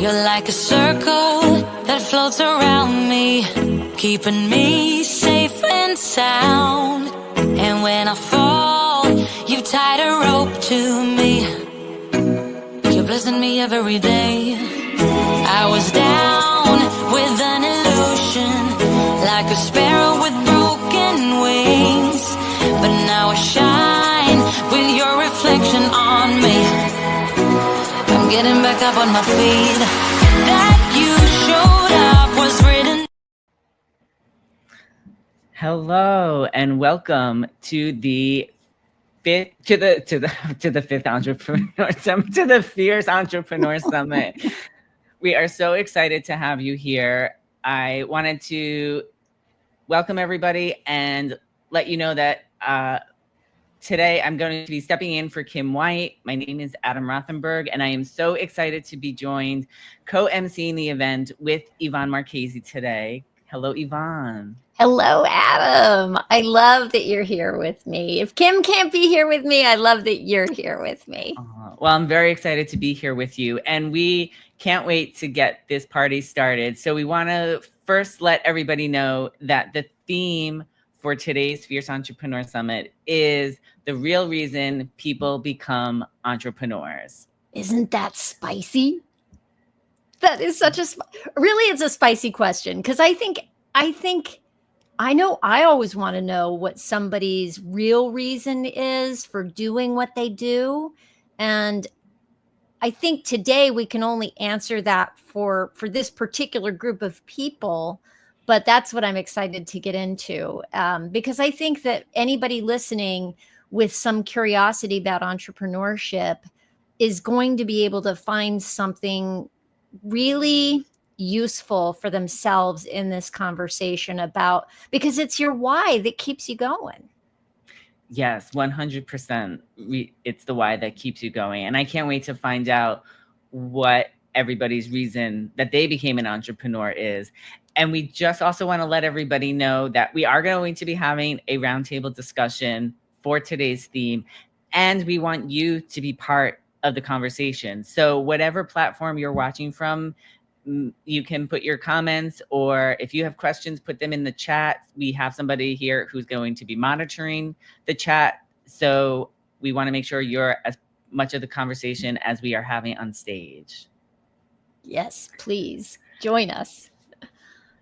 You're like a circle that floats around me, keeping me safe and sound. And when I fall, you tied a rope to me. You're blessing me every day. I was down with an illusion, like a sparrow with broken wings. But now I shine with your reflection on me. I'm getting back up on my feet. That you showed up was written. Hello and welcome to the fifth entrepreneur summit, to the Fierce Entrepreneur Summit. We are so excited to have you here. I wanted to welcome everybody and let you know that today I'm going to be stepping in for Kim White. My name is Adam Rothenberg, and I am so excited to be joined co-emceeing the event with Yvonne Marchese today. Hello, Yvonne. Hello, Adam. I love that you're here with me. If Kim can't be here with me, I love that you're here with me. Well, I'm very excited to be here with you, and we can't wait to get this party started. So we want to first let everybody know that the theme for today's Fierce Entrepreneur Summit is the real reason people become entrepreneurs. Isn't that spicy? That is such a, really, it's a spicy question, because I know I always want to know what somebody's real reason is for doing what they do. And I think today we can only answer that for this particular group of people, but that's what I'm excited to get into, because I think that anybody listening with some curiosity about entrepreneurship is going to be able to find something really useful for themselves in this conversation about, because it's your why that keeps you going. Yes, 100%. It's the why that keeps you going. And I can't wait to find out what everybody's reason that they became an entrepreneur is. And we just also want to let everybody know that we are going to be having a roundtable discussion for today's theme. And we want you to be part of the conversation. So whatever platform you're watching from, you can put your comments, or if you have questions, put them in the chat. We have somebody here who's going to be monitoring the chat. So we want to make sure you're as much of the conversation as we are having on stage. Yes, please join us.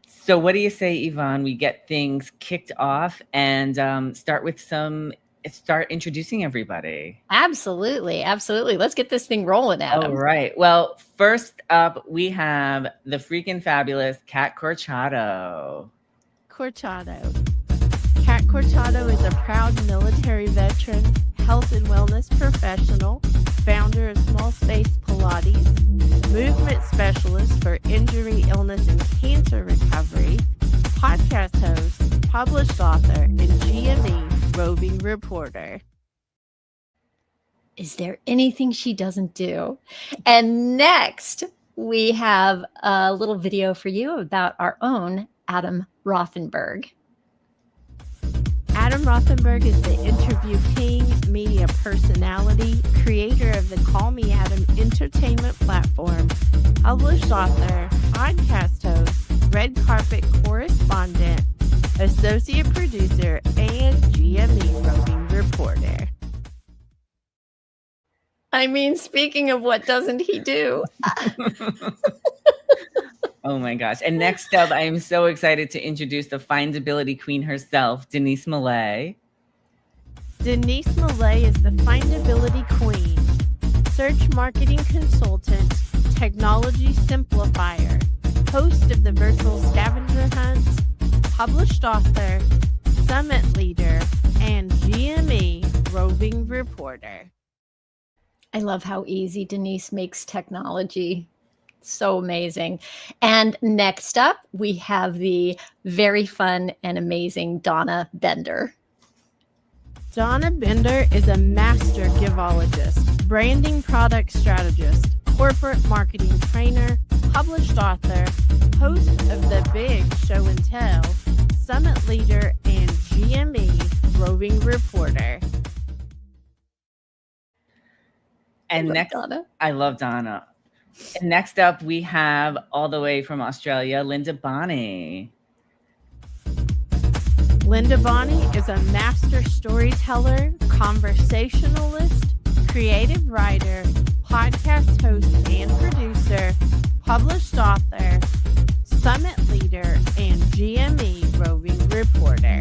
So what do you say, Yvonne? We get things kicked off and start introducing everybody. Absolutely. Absolutely. Let's get this thing rolling, Adam. All right. Well, first up, we have the freaking fabulous Kat Corchado. Kat Corchado is a proud military veteran, health and wellness professional, founder of Small Space Pilates, movement specialist for injury, illness, and cancer recovery, podcast host, published author, and GME roving reporter. Is there anything she doesn't do? And next, we have a little video for you about our own Adam Rothenberg. Adam Rothenberg is the interview king, media personality, creator of the Call Me Adam entertainment platform, published author, podcast host, red carpet correspondent, associate producer, and GME roving reporter. I mean, speaking of what doesn't he do? Oh my gosh. And next up, I am so excited to introduce the findability queen herself, Denise Millay. Denise Millay is the findability queen, search marketing consultant, technology simplifier, host of the virtual scavenger hunts, published author, summit leader, and GME roving reporter. I love how easy Denise makes technology. So amazing. And next up, we have the very fun and amazing Donna Bender. Donna Bender is a master givologist, branding product strategist, corporate marketing trainer, published author, host of The Big Show and Tell, summit leader, and GME roving reporter. And next, I love Donna. And next up, we have all the way from Australia, Linda Bonney. Linda Bonney is a master storyteller, conversationalist, creative writer, podcast host and producer, published author, summit leader, and GME roving reporter.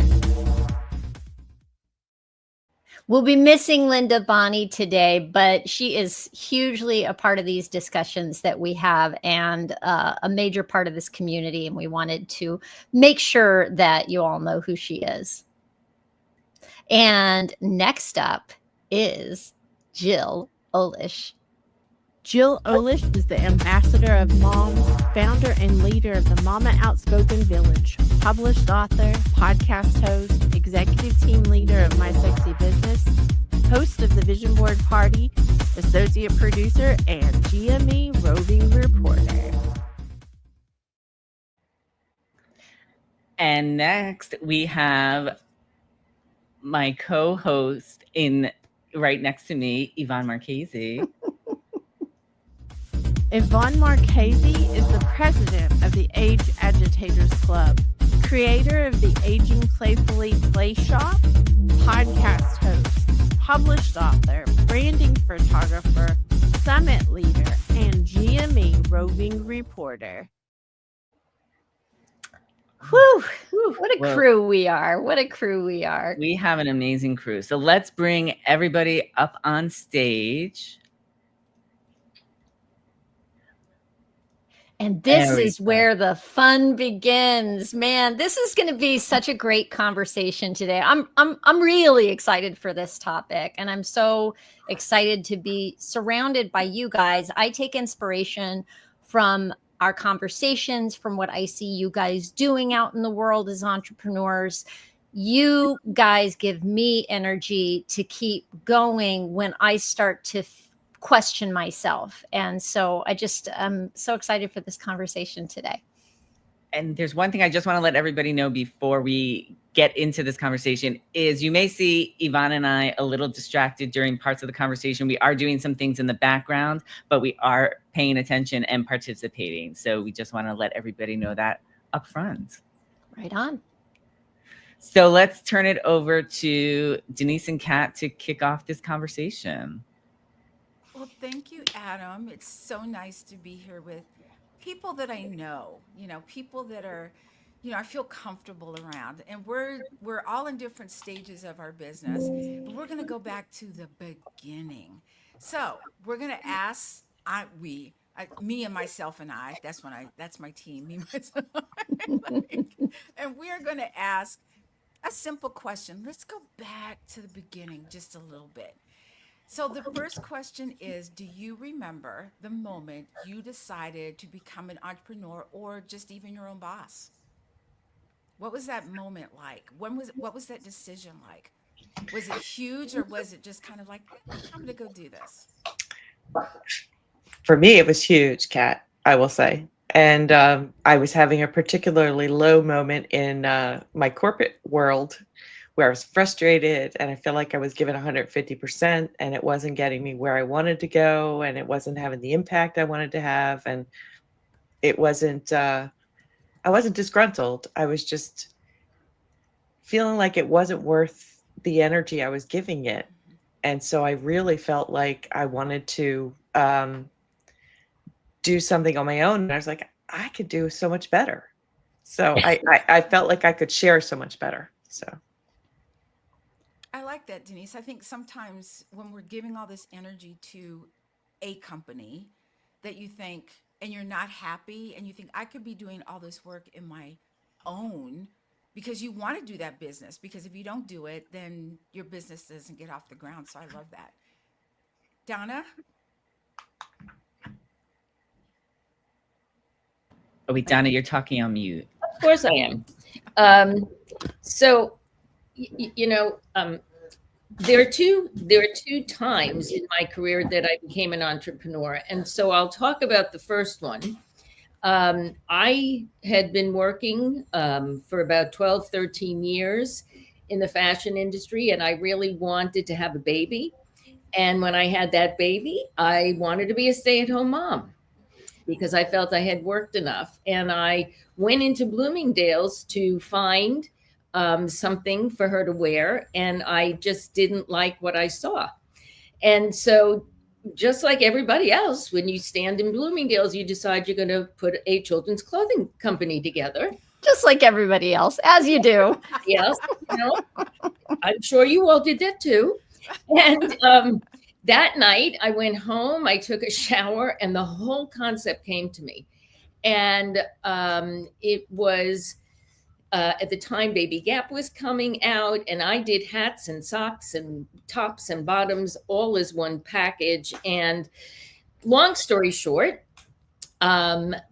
We'll be missing Linda Bonney today, but she is hugely a part of these discussions that we have and a major part of this community. And we wanted to make sure that you all know who she is. And next up is Jill Olish. Jill Olish is the ambassador of moms, founder and leader of the Mama Outspoken Village, published author, podcast host, executive team leader of My Sexy Business, host of the Vision Board Party, associate producer, and GME roving reporter. And next we have my co-host right next to me, Yvonne Marchese. Yvonne Marchese is the president of the Age Agitators Club, creator of the Aging Playfully Play Shop, podcast host, published author, branding photographer, summit leader, and GME roving reporter. Whew, what a crew we are. What a crew we are. We have an amazing crew. So let's bring everybody up on stage. And this is where the fun begins. Man, this is going to be such a great conversation today. I'm really excited for this topic, and I'm so excited to be surrounded by you guys. I take inspiration from our conversations, from what I see you guys doing out in the world as entrepreneurs. You guys give me energy to keep going when I start to question myself. And so I'm so excited for this conversation today. And there's one thing I just want to let everybody know before we get into this conversation is you may see Yvonne and I a little distracted during parts of the conversation. We are doing some things in the background, but we are paying attention and participating. So we just want to let everybody know that up front. Right on. So let's turn it over to Denise and Kat to kick off this conversation. Well, thank you, Adam. It's so nice to be here with people that I know, people that are, I feel comfortable around. And we're all in different stages of our business, but we're going to go back to the beginning. So we're going to ask, me and myself and I, that's my team, me, myself, and we are going to ask a simple question. Let's go back to the beginning just a little bit. So the first question is, do you remember the moment you decided to become an entrepreneur or just even your own boss? What was that moment like? What was that decision like? Was it huge or was it just kind of like, I'm going to go do this? For me, it was huge, Kat, I will say. And I was having a particularly low moment in my corporate world where I was frustrated and I felt like I was giving 150% and it wasn't getting me where I wanted to go and it wasn't having the impact I wanted to have. And it wasn't, I wasn't disgruntled. I was just feeling like it wasn't worth the energy I was giving it. And so I really felt like I wanted to do something on my own. And I was like, I could do so much better. So I felt like I could share so much better. So. I like that, Denise. I think sometimes when we're giving all this energy to a company that you think, and you're not happy, and you think, I could be doing all this work in my own, because you want to do that business. Because if you don't do it, then your business doesn't get off the ground. So I love that. Donna? Oh, wait, Donna, you're talking on mute. Of course I am. So, there are two times in my career that I became an entrepreneur. And so I'll talk about the first one. I had been working for about 12, 13 years in the fashion industry, and I really wanted to have a baby. And when I had that baby, I wanted to be a stay-at-home mom. because I felt I had worked enough. And I went into Bloomingdale's to find something for her to wear. And I just didn't like what I saw. And so, just like everybody else, when you stand in Bloomingdale's, you decide you're going to put a children's clothing company together. Just like everybody else, as you do. Yes, I'm sure you all did that too. And that night I went home, I took a shower, and the whole concept came to me. And it was at the time Baby Gap was coming out, and I did hats and socks and tops and bottoms all as one package. And long story short,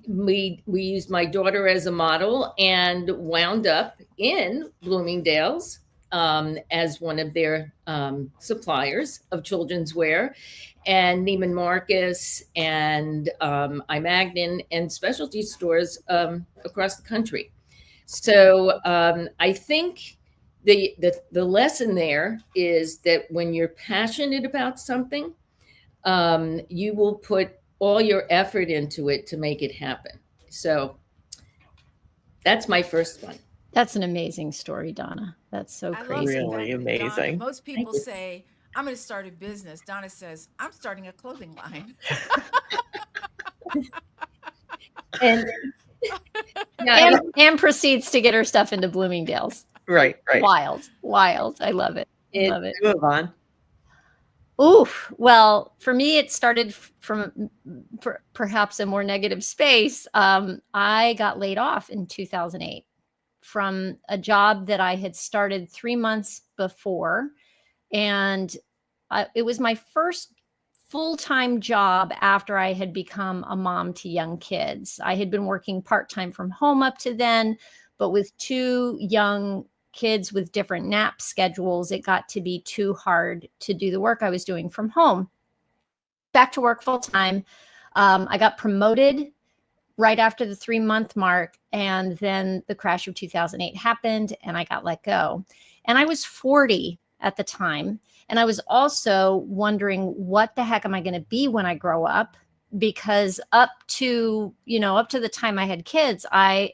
we used my daughter as a model and wound up in Bloomingdale's as one of their suppliers of children's wear, and Neiman Marcus and Imagnon and specialty stores across the country. So I think the lesson there is that when you're passionate about something, you will put all your effort into it to make it happen. So that's my first one. That's an amazing story, Donna. That's so I love crazy. the Really fact that Donna- amazing. most people you. say, I'm going to start a business. Donna says, I'm starting a clothing line. And yeah, And proceeds to get her stuff into Bloomingdale's. Right. Wild. I love it. Love it. Move on. Oof. Well, for me, it started from perhaps a more negative space. I got laid off in 2008 from a job that I had started 3 months before. And it was my first full-time job after I had become a mom to young kids. I had been working part-time from home up to then, but with 2 young kids with different nap schedules, it got to be too hard to do the work I was doing from home. Back to work full-time. I got promoted right after the 3-month mark, and then the crash of 2008 happened and I got let go. And I was 40 at the time. And I was also wondering, what the heck am I going to be when I grow up? Because up to the time I had kids, I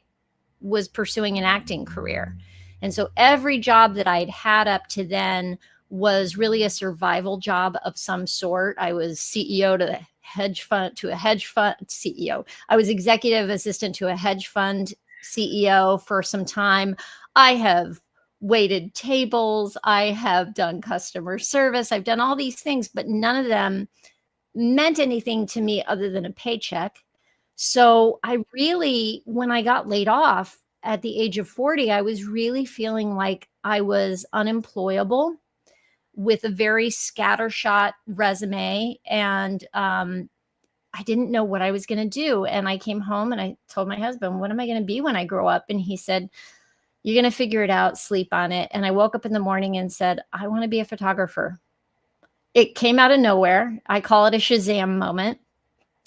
was pursuing an acting career. And so every job that I'd had up to then was really a survival job of some sort. I was CEO to a hedge fund CEO. I was executive assistant to a hedge fund CEO for some time. I have waited tables. I have done customer service. I've done all these things, but none of them meant anything to me other than a paycheck. So I really, when I got laid off at the age of 40, I was really feeling like I was unemployable with a very scattershot resume. And I didn't know what I was going to do. And I came home and I told my husband, what am I going to be when I grow up? And he said, you're going to figure it out, sleep on it. And I woke up in the morning and said, I want to be a photographer. It came out of nowhere. I call it a Shazam moment.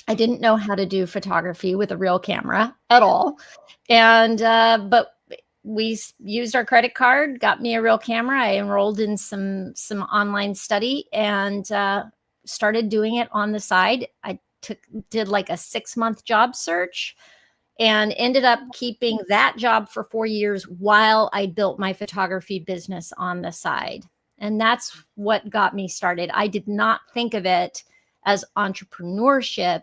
I didn't know how to do photography with a real camera at all. And, but we used our credit card, got me a real camera. I enrolled in some online study and started doing it on the side. I did like a 6-month job search and ended up keeping that job for 4 years while I built my photography business on the side. And that's what got me started. I did not think of it as entrepreneurship.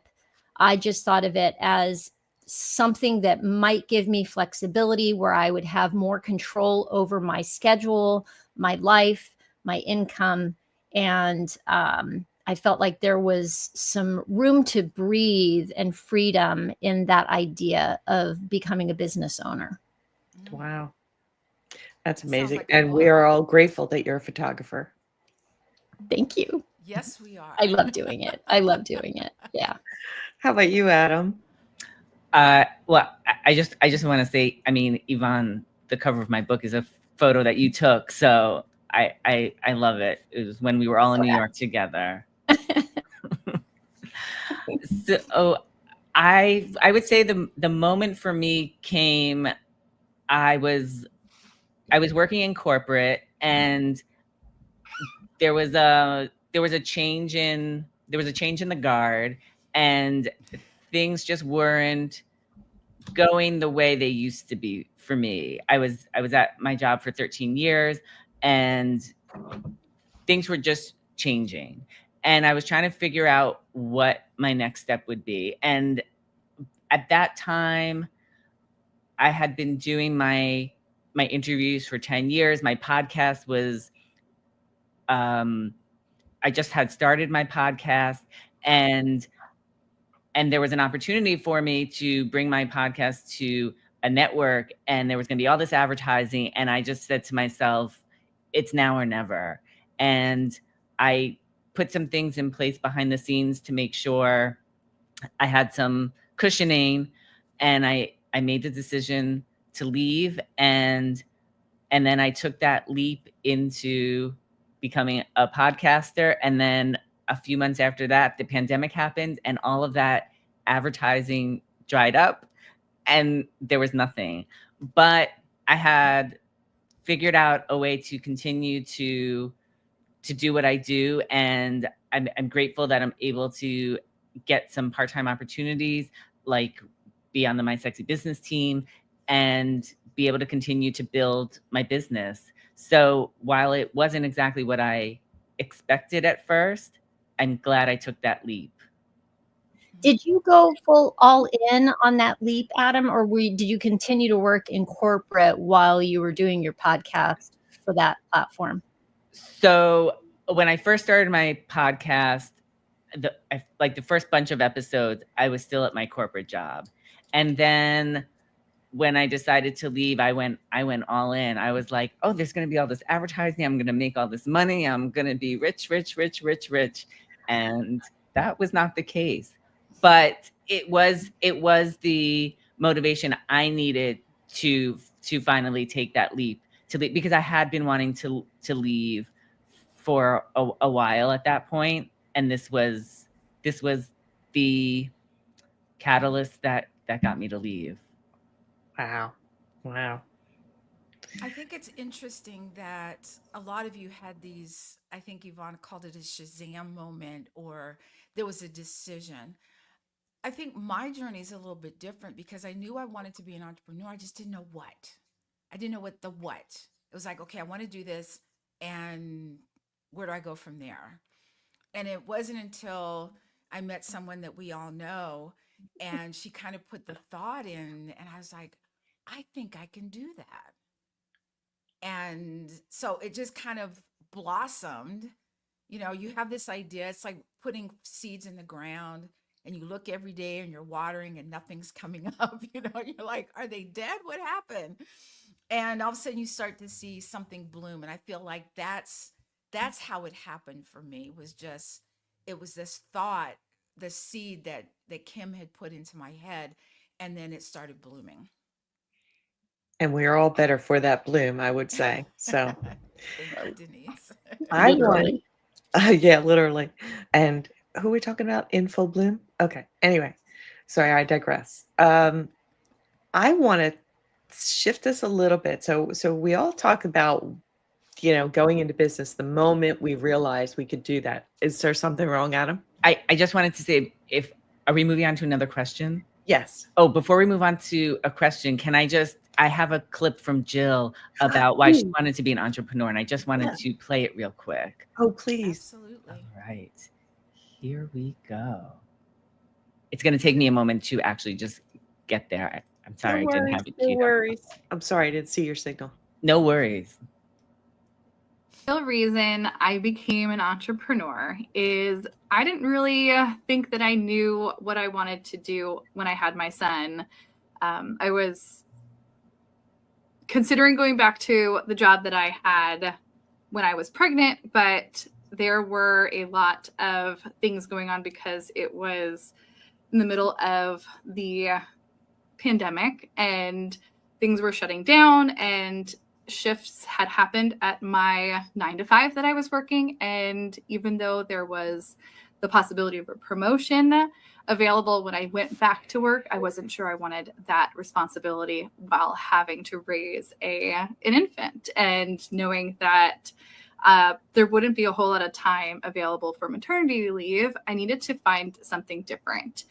I just thought of it as something that might give me flexibility, where I would have more control over my schedule, my life, my income. And I felt like there was some room to breathe and freedom in that idea of becoming a business owner. Wow. That's amazing. like a And we book. are all grateful that you're a photographer. Thank you. Yes, we are. I love doing it. Yeah. How about you, Adam? Well, I just want to say, I mean, Yvonne, the cover of my book is a photo that you took. So I love it. It was when we were all in New York together. So I would say the moment for me came, I was working in corporate, and there was a change in the guard, and things just weren't going the way they used to be for me. I was at my job for 13 years and things were just changing. And I was trying to figure out what my next step would be. And at that time, I had been doing my interviews for 10 years. My podcast was, I just had started my podcast, and there was an opportunity for me to bring my podcast to a network, and there was going to be all this advertising. And I just said to myself, it's now or never. And I put some things in place behind the scenes to make sure I had some cushioning, and I made the decision to leave. And then I took that leap into becoming a podcaster. And then a few months after that, the pandemic happened, and all of that advertising dried up and there was nothing. But I had figured out a way to continue to do what I do. And I'm grateful that I'm able to get some part-time opportunities, like be on the My Sexy Business team and be able to continue to build my business. So while it wasn't exactly what I expected at first, I'm glad I took that leap. Did you go full all in on that leap, Adam, or did you continue to work in corporate while you were doing your podcast for that platform? So when I first started my podcast, the first bunch of episodes, I was still at my corporate job. And then when I decided to leave, I went all in. I was like, oh, there's going to be all this advertising. I'm going to make all this money. I'm going to be rich. And that was not the case. But it was the motivation I needed to finally take that leap, because I had been wanting to leave for a while at that point. And this was the catalyst that got me to leave. Wow. I think it's interesting that a lot of you had these, I think Yvonne called it a Shazam moment, or there was a decision. I think my journey is a little bit different because I knew I wanted to be an entrepreneur. I just didn't know what. I didn't know what the what. It was like, okay, I want to do this, and where do I go from there? And it wasn't until I met someone that we all know, and she kind of put the thought in, and I was like, I think I can do that. And so it just kind of blossomed. You know, you have this idea, it's like putting seeds in the ground, and you look every day and you're watering and nothing's coming up. You know, you're like, are they dead? What happened? And all of a sudden you start to see something bloom. And I feel like that's how it happened for me. It was this thought, the seed that Kim had put into my head, and then it started blooming. And we're all better for that bloom, I would say. So Thank you, Denise. I want, Literally. yeah, literally. And who are we talking about? In full bloom? Okay. Anyway, sorry, I digress. I want to shift this a little bit. So we all talk about, going into business the moment we realized we could do that. Is there something wrong, Adam? I just wanted to say, are we moving on to another question? Yes. Oh, before we move on to a question, I have a clip from Jill about why she wanted to be an entrepreneur, and I just wanted to play it real quick. Oh, please. Absolutely. All right. Here we go. It's going to take me a moment to actually just get there. I'm sorry, I didn't have it queued up. I'm sorry, I didn't see your signal. No worries. The reason I became an entrepreneur is I didn't really think that I knew what I wanted to do when I had my son. I was considering going back to the job that I had when I was pregnant, but there were a lot of things going on because it was in the middle of the pandemic and things were shutting down and shifts had happened at my 9-to-5 that I was working. And even though there was the possibility of a promotion available when I went back to work, I wasn't sure I wanted that responsibility while having to raise an infant, and knowing that there wouldn't be a whole lot of time available for maternity leave, I needed to find something different.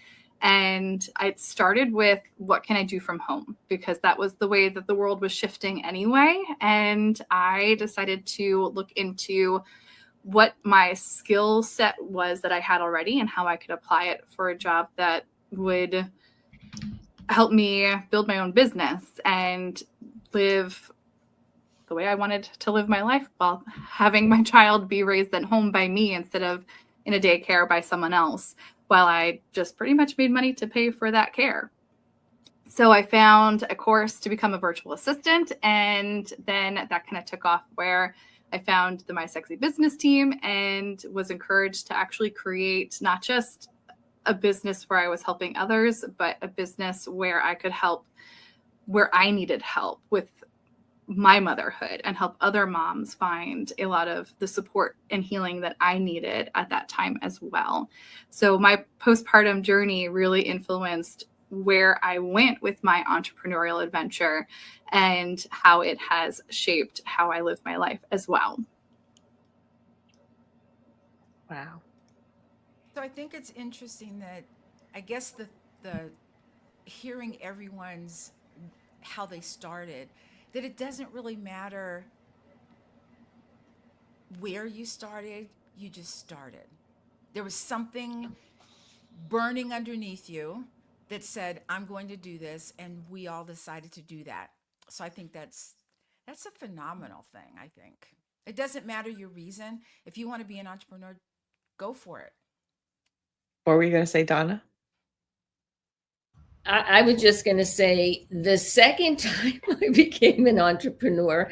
And I started with what can I do from home? Because that was the way that the world was shifting anyway. And I decided to look into what my skill set was that I had already and how I could apply it for a job that would help me build my own business and live the way I wanted to live my life while having my child be raised at home by me instead of in a daycare by someone else, while I just pretty much made money to pay for that care. So I found a course to become a virtual assistant, and then that kind of took off where I found the My Sexy Business team and was encouraged to actually create not just a business where I was helping others, but a business where I could help where I needed help with my motherhood and help other moms find a lot of the support and healing that I needed at that time as well. So my postpartum journey really influenced where I went with my entrepreneurial adventure and how it has shaped how I live my life as well. Wow. So I think it's interesting that I guess the hearing everyone's how they started, that it doesn't really matter where you started, you just started. There was something burning underneath you that said, I'm going to do this, and we all decided to do that. So I think that's a phenomenal thing, I think. It doesn't matter your reason. If you want to be an entrepreneur, go for it. What were you going to say, Donna? I was just going to say the second time I became an entrepreneur,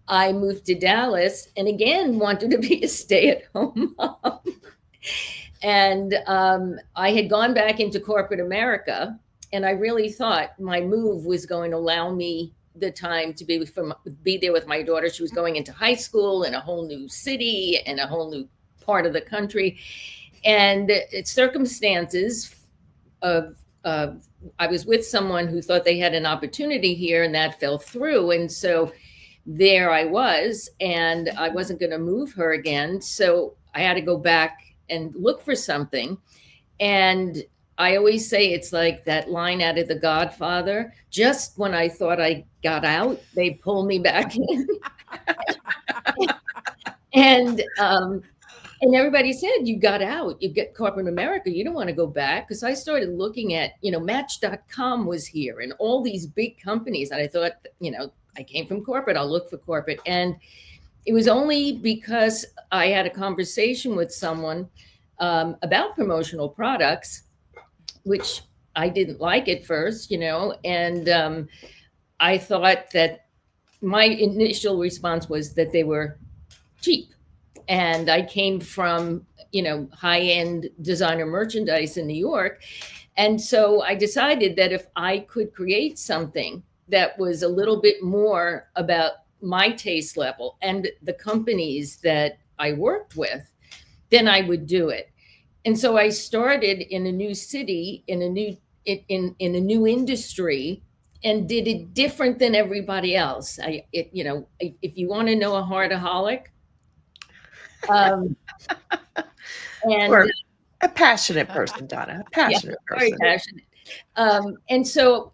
I moved to Dallas and again wanted to be a stay-at-home mom. And I had gone back into corporate America, and I really thought my move was going to allow me the time to be there with my daughter. She was going into high school in a whole new city and a whole new part of the country. And it's circumstances of I was with someone who thought they had an opportunity here, and that fell through. And so there I was, and I wasn't going to move her again. So I had to go back and look for something. And I always say it's like that line out of The Godfather. Just when I thought I got out, they pull me back in. And everybody said, you got out, you get corporate America, you don't want to go back. Because I started looking at, Match.com was here and all these big companies. And I thought, I came from corporate, I'll look for corporate. And it was only because I had a conversation with someone about promotional products, which I didn't like at first, and I thought that my initial response was that they were cheap. And I came from, high-end designer merchandise in New York. And so I decided that if I could create something that was a little bit more about my taste level and the companies that I worked with, then I would do it. And so I started in a new city, in a new industry, and did it different than everybody else. If you want to know a heartaholic, or a passionate person, Donna, a passionate person. Very passionate. And so,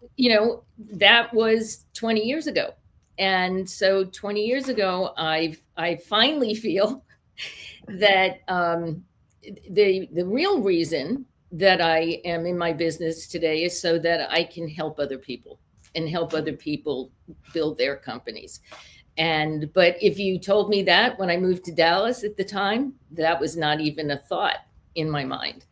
that was 20 years ago. And so 20 years ago, I finally feel that the real reason that I am in my business today is so that I can help other people and help other people build their companies. But if you told me that when I moved to Dallas at the time, that was not even a thought in my mind.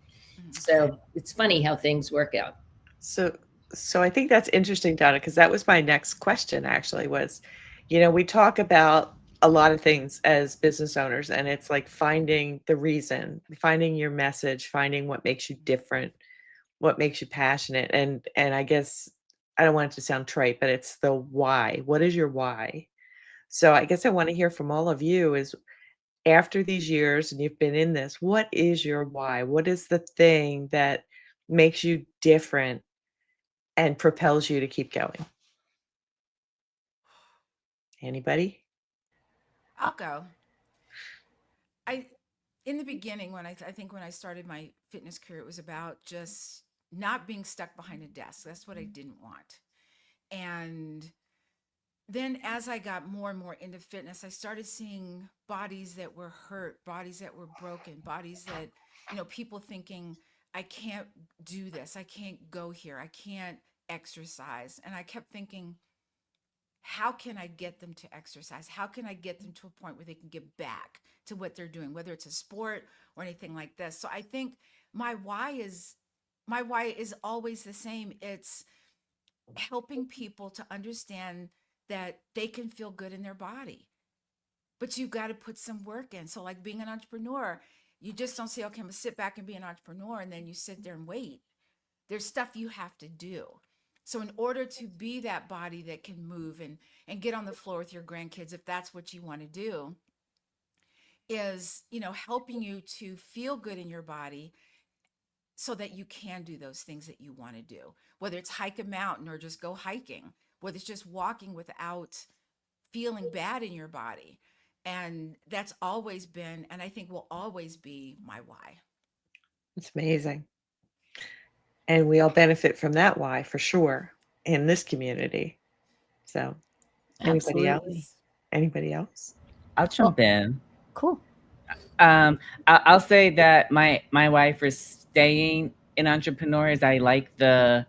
So it's funny how things work out. So I think that's interesting, Donna, because that was my next question actually was, we talk about a lot of things as business owners, and it's like finding the reason, finding your message, finding what makes you different, what makes you passionate. And I guess I don't want it to sound trite, but it's the why. What is your why? So I guess I want to hear from all of you is after these years and you've been in this, what is your why? What is the thing that makes you different and propels you to keep going? Anybody? I'll go. In the beginning, when I think when I started my fitness career, it was about just not being stuck behind a desk. That's what I didn't want. And then as I got more and more into fitness, I started seeing bodies that were hurt, bodies that were broken, bodies that, people thinking, I can't do this. I can't go here. I can't exercise. And I kept thinking, how can I get them to exercise? How can I get them to a point where they can get back to what they're doing, whether it's a sport or anything like this? So I think my why is always the same. It's helping people to understand that they can feel good in their body, but you've got to put some work in. So like being an entrepreneur, you just don't say, okay, I'm gonna sit back and be an entrepreneur, and then you sit there and wait. There's stuff you have to do. So in order to be that body that can move and get on the floor with your grandkids, if that's what you want to do, is, helping you to feel good in your body so that you can do those things that you want to do, whether it's hike a mountain or just go hiking, whether it's just walking without feeling bad in your body. And that's always been, and I think will always be, my why. It's amazing. And we all benefit from that why for sure in this community. So Absolutely. Anybody else? I'll jump in. Cool. I'll say that my why for staying an entrepreneur is I like the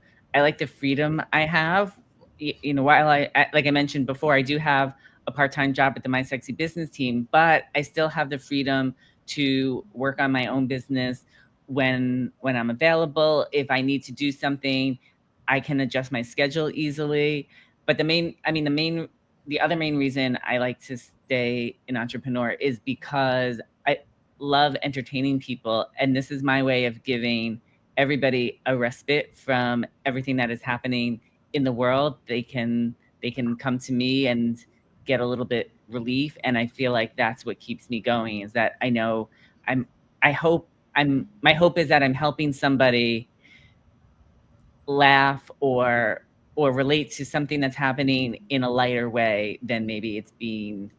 freedom I have. While like I mentioned before, I do have a part-time job at the My Sexy Business team, but I still have the freedom to work on my own business when I'm available. If I need to do something, I can adjust my schedule easily. But the other main reason I like to stay an entrepreneur is because I love entertaining people. And this is my way of giving everybody a respite from everything that is happening in the world. They can come to me and get a little bit relief. And I feel like that's what keeps me going, is that I know my hope is that I'm helping somebody laugh or relate to something that's happening in a lighter way than maybe it's being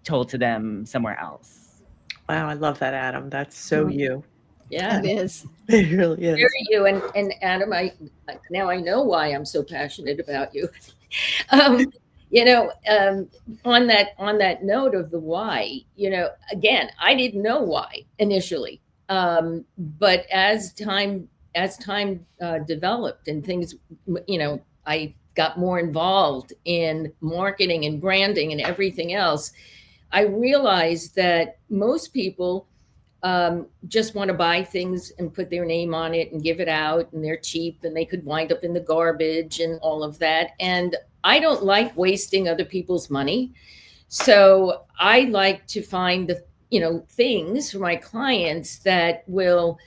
told to them somewhere else. Wow, I love that, Adam. That's so you. Yeah, It is. It really is. very you. And Adam, now I know why I'm so passionate about you. On that note of the why, again, I didn't know why initially, but as time developed and things, I got more involved in marketing and branding and everything else. I realized that most people just want to buy things and put their name on it and give it out, and they're cheap and they could wind up in the garbage and all of that. And I don't like wasting other people's money. So I like to find the, things for my clients that will,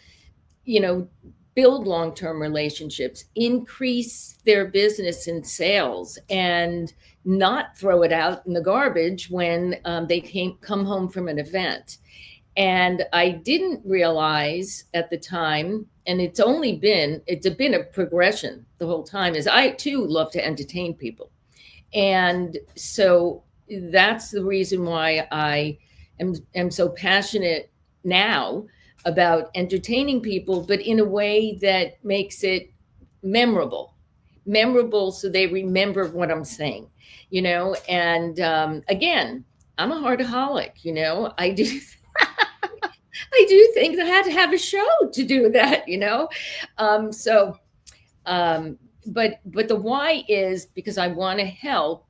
build long-term relationships, increase their business and sales, and not throw it out in the garbage when they come home from an event. And I didn't realize at the time, and it's been a progression the whole time, is I too love to entertain people. And so that's the reason why I am so passionate now about entertaining people, but in a way that makes it memorable so they remember what I'm saying, and again, I'm a heartaholic, I do I do things. I had to have a show to do that, but the why is because I want to help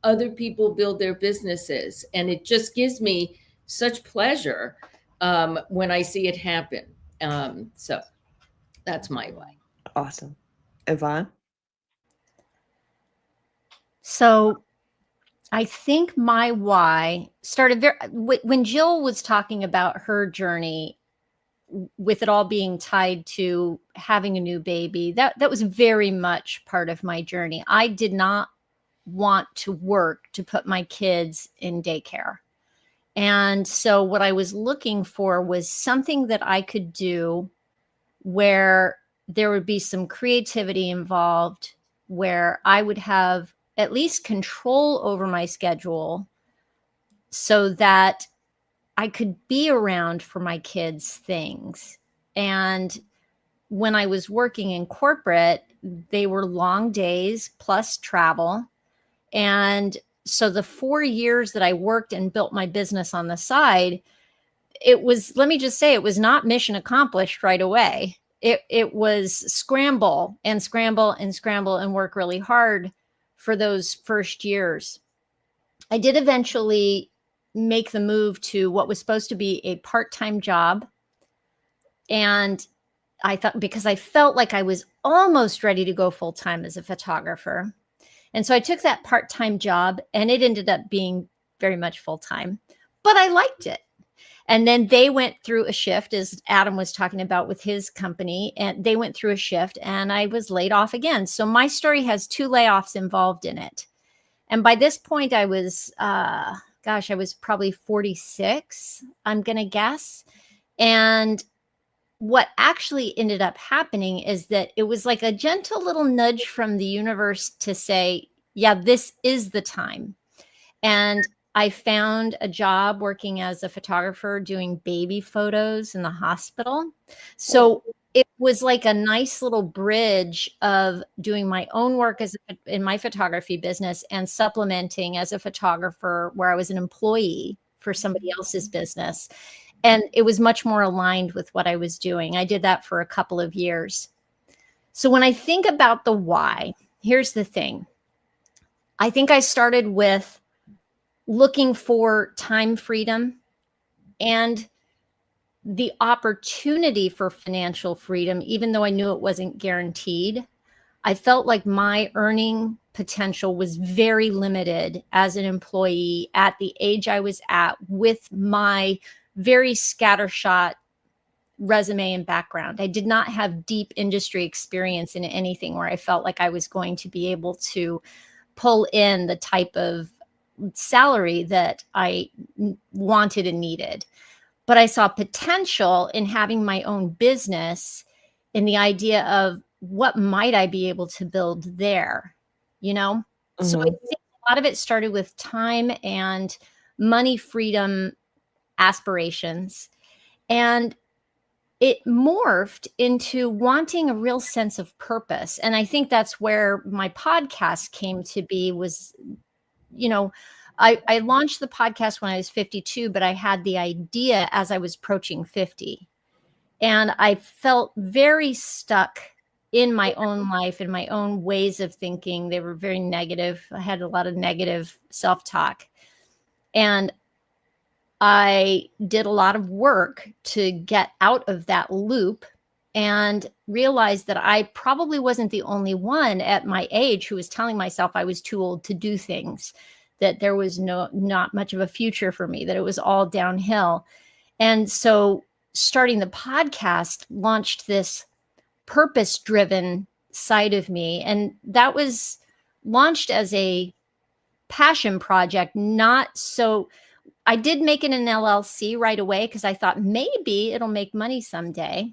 other people build their businesses, and it just gives me such pleasure when I see it happen. So that's my why. Awesome. Yvonne? So I think my why started when Jill was talking about her journey with it all being tied to having a new baby. That was very much part of my journey. I did not want to work to put my kids in daycare. And so what I was looking for was something that I could do where there would be some creativity involved, where I would have at least control over my schedule so that I could be around for my kids' things. And when I was working in corporate, they were long days plus travel. And so the 4 years that I worked and built my business on the side, it was, let me just say, it was not mission accomplished right away. It was scramble and scramble and scramble and work really hard for those first years. I did eventually make the move to what was supposed to be a part-time job. And I thought, because I felt like I was almost ready to go full-time as a photographer. And so I took that part-time job, and it ended up being very much full-time, but I liked it. And then they went through a shift, as Adam was talking about with his company, and they went through a shift, and I was laid off again. So my story has 2 layoffs involved in it. And by this point, I was, I was probably 46, I'm going to guess. And what actually ended up happening is that it was like a gentle little nudge from the universe to say, yeah, this is the time. And I found a job working as a photographer doing baby photos in the hospital. So it was like a nice little bridge of doing my own work in my photography business and supplementing as a photographer where I was an employee for somebody else's business. And it was much more aligned with what I was doing. I did that for a couple of years. So when I think about the why, here's the thing. I think I started with looking for time freedom and the opportunity for financial freedom, even though I knew it wasn't guaranteed. I felt like my earning potential was very limited as an employee at the age I was at, with my very scattershot resume and background. I did not have deep industry experience in anything where I felt like I was going to be able to pull in the type of salary that I wanted and needed. But I saw potential in having my own business, in the idea of what might I be able to build there, you know? So I think a lot of it started with time and money freedom aspirations. And it morphed into wanting a real sense of purpose. And I think that's where my podcast came to be, was, you know, I launched the podcast when I was 52, but I had the idea as I was approaching 50. And I felt very stuck in my own life, in my own ways of thinking. They were very negative. I had a lot of negative self-talk. And I did a lot of work to get out of that loop and realized that I probably wasn't the only one at my age who was telling myself I was too old to do things, that there was not much of a future for me, that it was all downhill. And so starting the podcast launched this purpose-driven side of me. And that was launched as a passion project, I did make it an LLC right away because I thought maybe it'll make money someday.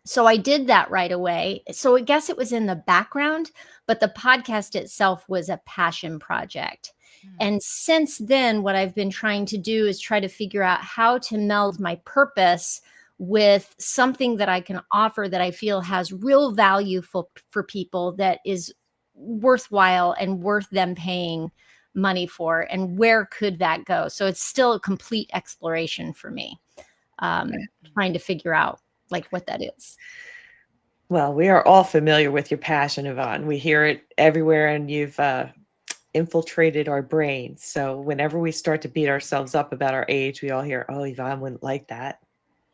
So I did that right away. So I guess it was in the background, but the podcast itself was a passion project. And since then, what I've been trying to do is try to figure out how to meld my purpose with something that I can offer that I feel has real value for people, that is worthwhile and worth them paying money for, and where could that go? So it's still a complete exploration for me, trying to figure out like what that is. Well, we are all familiar with your passion, Yvonne. We hear it everywhere, and you've infiltrated our brains. So whenever we start to beat ourselves up about our age, we all hear, "Oh, Yvonne wouldn't like that."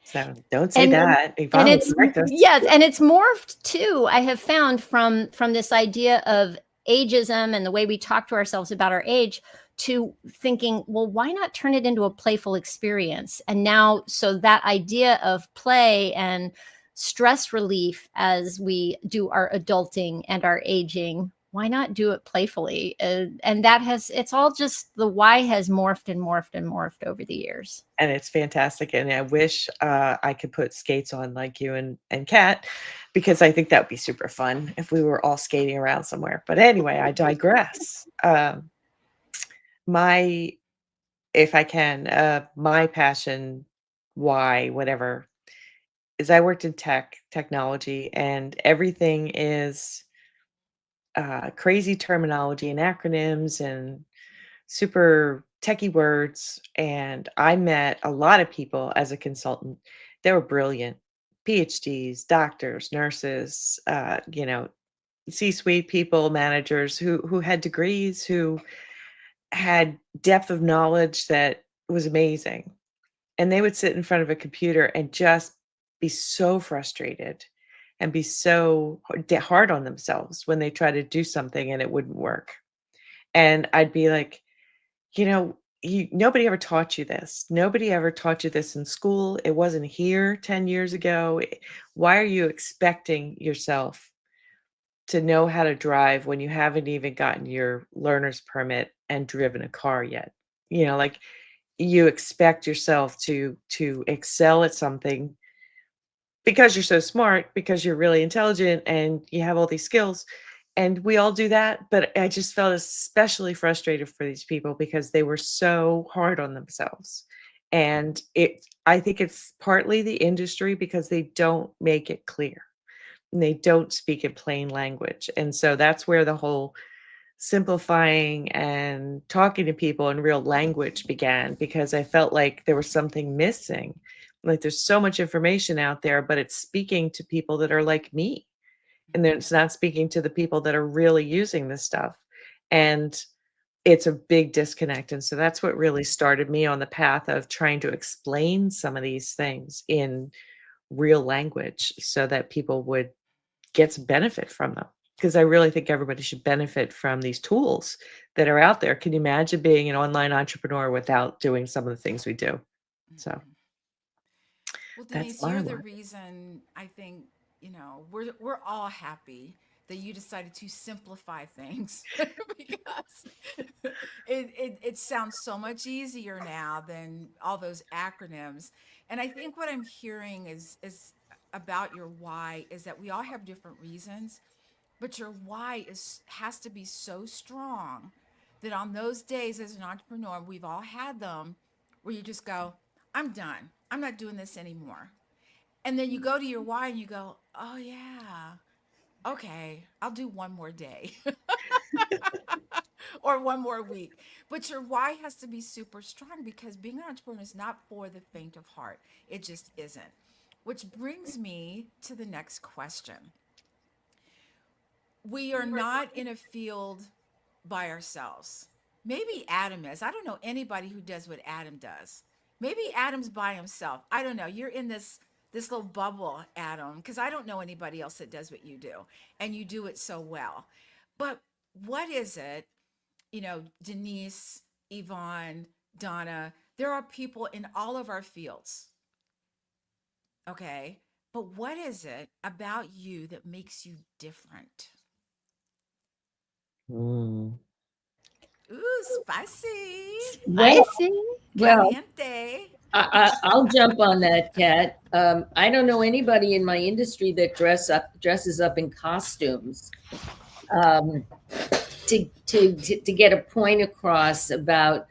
So don't say that. Yvonne, and it's yes, and it's morphed too. I have found from this idea of ageism and the way we talk to ourselves about our age, to thinking, well, why not turn it into a playful experience? And now, so that idea of play and stress relief as we do our adulting and our aging, why not do it playfully? And that it's all just, the why has morphed and morphed and morphed over the years. And it's fantastic. And I wish I could put skates on like you and Kat, because I think that would be super fun if we were all skating around somewhere. But anyway, I digress. My passion, why, whatever, is I worked in technology, and everything is crazy terminology and acronyms and super techie words. And I met a lot of people as a consultant. They were brilliant, PhDs, doctors, nurses, C-suite people, managers who had degrees, who had depth of knowledge that was amazing. And they would sit in front of a computer and just be so frustrated and be so hard on themselves when they try to do something and it wouldn't work. And I'd be like, nobody ever taught you this. Nobody ever taught you this in school. It wasn't here 10 years ago. Why are you expecting yourself to know how to drive when you haven't even gotten your learner's permit and driven a car yet? Like, you expect yourself to excel at something because you're so smart, because you're really intelligent and you have all these skills. And we all do that, but I just felt especially frustrated for these people because they were so hard on themselves. And I think it's partly the industry because they don't make it clear and they don't speak in plain language. And so that's where the whole simplifying and talking to people in real language began, because I felt like there was something missing. Like, there's so much information out there, but it's speaking to people that are like me. And then it's not speaking to the people that are really using this stuff. And it's a big disconnect. And so that's what really started me on the path of trying to explain some of these things in real language so that people would get some benefit from them. Because I really think everybody should benefit from these tools that are out there. Can you imagine being an online entrepreneur without doing some of the things we do? So Well, that's Denise, my you're the work. reason I think, we're all happy that you decided to simplify things because it sounds so much easier now than all those acronyms. And I think what I'm hearing is about your why is that we all have different reasons, but your why has to be so strong that on those days as an entrepreneur, we've all had them, where you just go, I'm done. I'm not doing this anymore. And then you go to your why and you go, oh yeah, okay, I'll do one more day or one more week. But your why has to be super strong, because being an entrepreneur is not for the faint of heart. It just isn't. Which brings me to the next question. We are not in a field by ourselves. Maybe Adam is. I don't know anybody who does what Adam does. Maybe Adam's by himself. I don't know. You're in this little bubble, Adam, because I don't know anybody else that does what you do, and you do it so well. But what is it, Denise, Yvonne, Donna, there are people in all of our fields, okay? But what is it about you that makes you different? Mm. Ooh, spicy, Well, Spicy. well, caliente. I'll jump on that, Kat. I don't know anybody in my industry that dresses up in costumes um, to get a point across about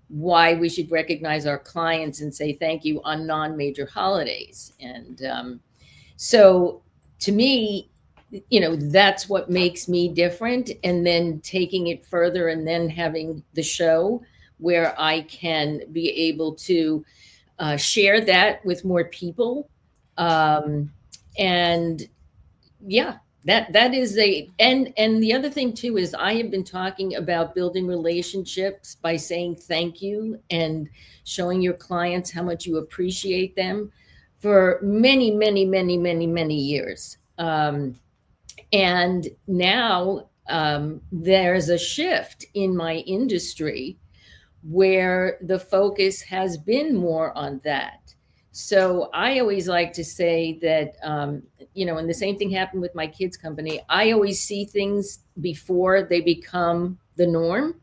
why we should recognize our clients and say thank you on non-major holidays. And so, to me, that's what makes me different. And then taking it further, and then having the show where I can be able to share that with more people. And yeah, that is and the other thing too is I have been talking about building relationships by saying thank you and showing your clients how much you appreciate them for many, many, many, many, many years. And now there's a shift in my industry where the focus has been more on that. So I always like to say that, and the same thing happened with my kids' company. I always see things before they become the norm.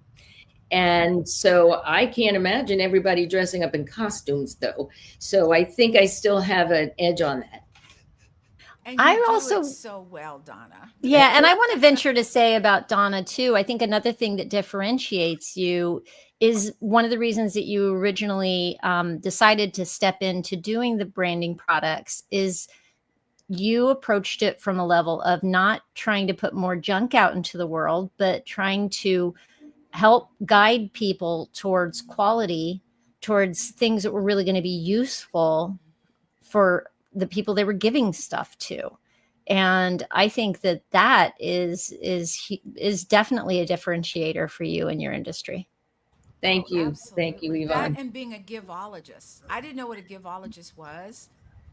And so I can't imagine everybody dressing up in costumes, though. So I think I still have an edge on that. And I you do also- it so well, Donna. Yeah, and I want to venture to say about Donna too. I think another thing that differentiates you is one of the reasons that you originally decided to step into doing the branding products is you approached it from a level of not trying to put more junk out into the world, but trying to help guide people towards quality, towards things that were really going to be useful for the people they were giving stuff to. And I think that that is definitely a differentiator for you in your industry. Thank you. Thank you, Absolutely. Yvonne. That and being a givologist. I didn't know what a givologist was,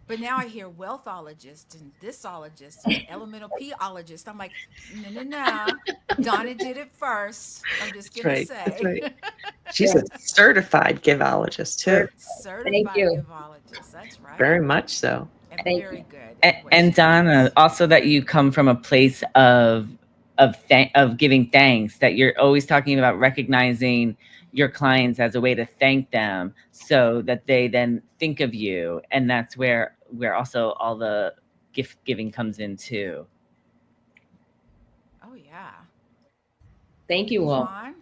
but now I hear wealthologist and thisologist and elemental P-ologist. I'm like, no. Donna did it first. I'm just That's gonna right. say. That's right. She's a certified givologist too. Certified you. givologist. That's right. Very much so. And Thank very you. good. at what And she Donna, does. also that you come from a place of giving thanks, that you're always talking about recognizing your clients as a way to thank them so that they then think of you. And that's where also all the gift giving comes in too. Oh yeah. Thank you all. Yvonne?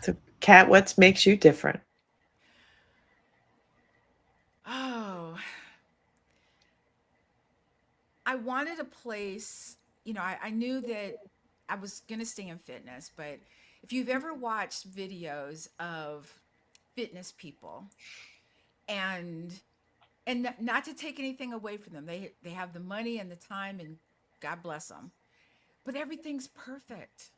So, Kat, what makes you different? Oh, I wanted a place, I knew that I was going to stay in fitness, but if you've ever watched videos of fitness people and not to take anything away from them, they have the money and the time and God bless them, but everything's perfect.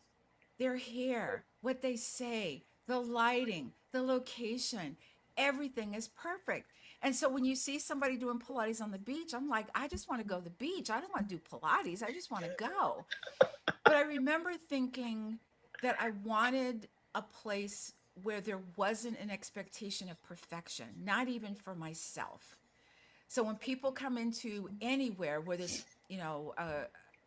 Their hair, what they say, the lighting, the location, everything is perfect. And so when you see somebody doing Pilates on the beach, I'm like, I just want to go to the beach. I don't want to do Pilates. I just want to go. But I remember thinking that I wanted a place where there wasn't an expectation of perfection, not even for myself. So when people come into anywhere, whether it's,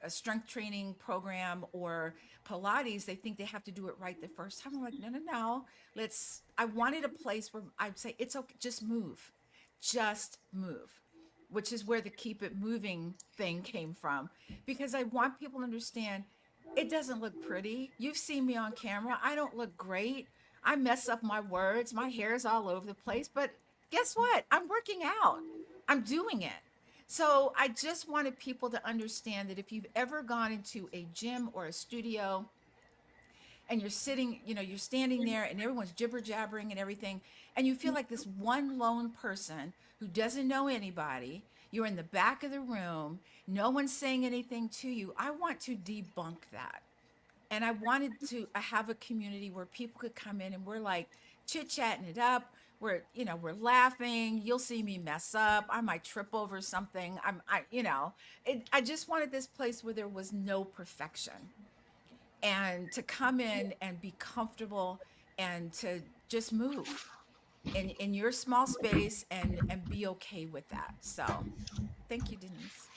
a strength training program or Pilates, they think they have to do it right the first time. I'm like, no. I wanted a place where I'd say, it's okay, just move, which is where the keep it moving thing came from. Because I want people to understand it doesn't look pretty. You've seen me on camera. I don't look great. I mess up my words. My hair is all over the place, but guess what? I'm working out. I'm doing it. So I just wanted people to understand that if you've ever gone into a gym or a studio and you're sitting, you're standing there and everyone's jibber jabbering and everything, and you feel like this one lone person who doesn't know anybody, you're in the back of the room, no one's saying anything to you. I want to debunk that. And I wanted to have a community where people could come in and we're like chit-chatting it up. We're laughing. You'll see me mess up. I might trip over something. I just wanted this place where there was no perfection, and to come in and be comfortable and to just move in your small space and be okay with that. So thank you, Denise.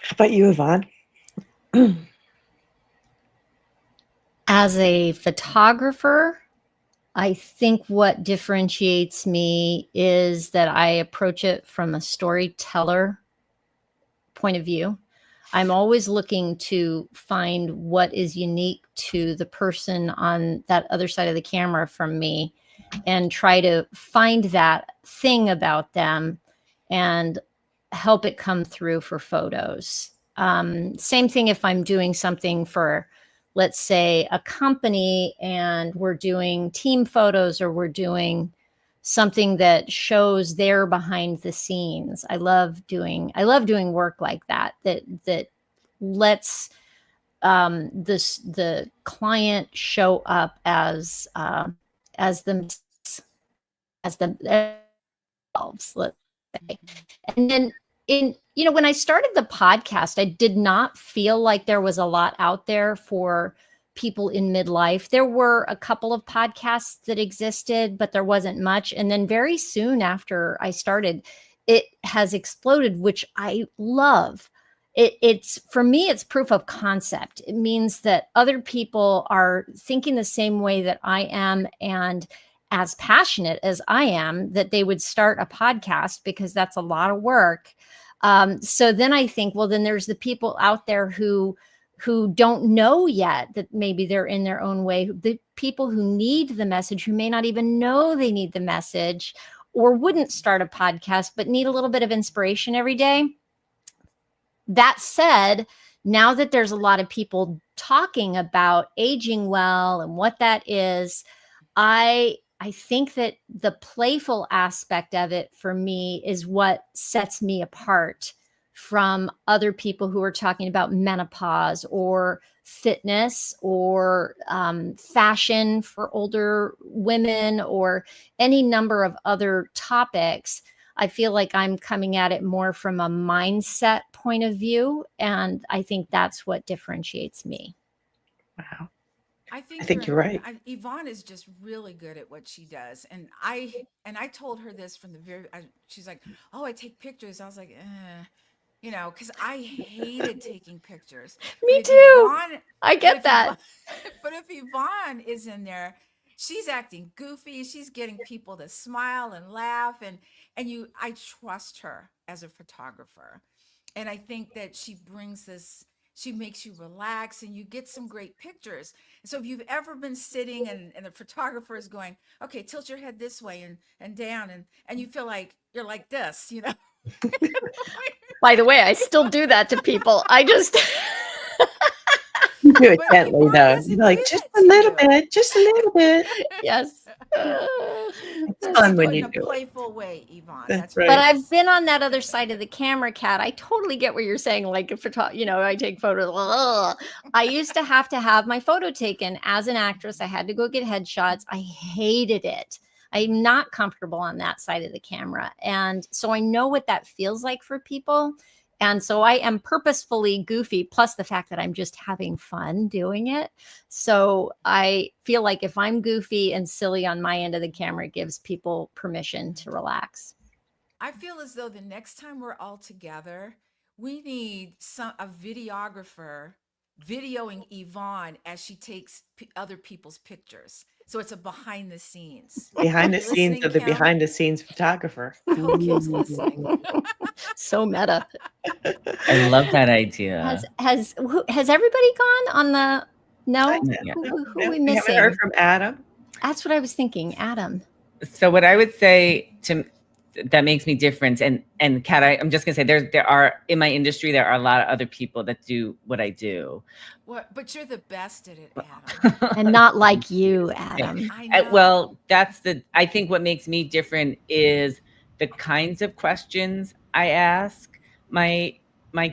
How about you, Yvonne? As a photographer, I think what differentiates me is that I approach it from a storyteller point of view. I'm always looking to find what is unique to the person on that other side of the camera from me and try to find that thing about them and help it come through for photos. Same thing if I'm doing something for, let's say, a company and we're doing team photos or we're doing something that shows their behind the scenes. I love doing work like that lets the client show up as themselves, let's say. And then when I started the podcast, I did not feel like there was a lot out there for people in midlife. There were a couple of podcasts that existed, but there wasn't much. And then very soon after I started, it has exploded, which I love. It's for me, it's proof of concept. It means that other people are thinking the same way that I am and as passionate as I am, that they would start a podcast, because that's a lot of work. So then I think, well, then there's the people out there who don't know yet that maybe they're in their own way, the people who need the message, who may not even know they need the message or wouldn't start a podcast, but need a little bit of inspiration every day. That said, now that there's a lot of people talking about aging well and what that is, I think that the playful aspect of it for me is what sets me apart from other people who are talking about menopause or fitness or fashion for older women or any number of other topics. I feel like I'm coming at it more from a mindset point of view. And I think that's what differentiates me. Wow. I think you're right. Yvonne is just really good at what she does, and I told her this from the very. She's like, "Oh, I take pictures." I was like, you know, because I hated taking pictures. Me But if too. Yvonne- I but get if that. Yvonne- But if Yvonne is in there, she's acting goofy. She's getting people to smile and laugh, and I trust her as a photographer, and I think that she brings this. She makes you relax and you get some great pictures. So if you've ever been sitting and the photographer is going, okay, tilt your head this way and down, and you feel like you're like this, you know. By the way, I still do that to people. I just You do it But gently Yvonne though. doesn't You're like, do just that a to little you. bit, just a little bit. yes. It's Just fun do when it you in a do it. playful way, Yvonne. That's what But right. I've been on that other side of the camera, Kat. I totally get what you're saying. Like if I take photos. Ugh. I used to have my photo taken as an actress. I had to go get headshots. I hated it. I'm not comfortable on that side of the camera. And so I know what that feels like for people. And so I am purposefully goofy, plus the fact that I'm just having fun doing it. So I feel like if I'm goofy and silly on my end of the camera, it gives people permission to relax. I feel as though the next time we're all together, we need a videographer videoing Yvonne as she takes other people's pictures. So it's a behind the scenes. Behind the You scenes listening, of the Kim? behind the scenes photographer. I hope Kim's listening. So meta. I love that idea. Has everybody gone on the no? Yeah. Who No, are we we haven't heard missing? from Adam. That's what I was thinking. Adam. So what I would say that makes me different, and Kat, I'm just gonna say there are in my industry there are a lot of other people that do what I do. But you're the best at it, Adam. And not like you, Adam. I know. Well, I think what makes me different is the kinds of questions I ask my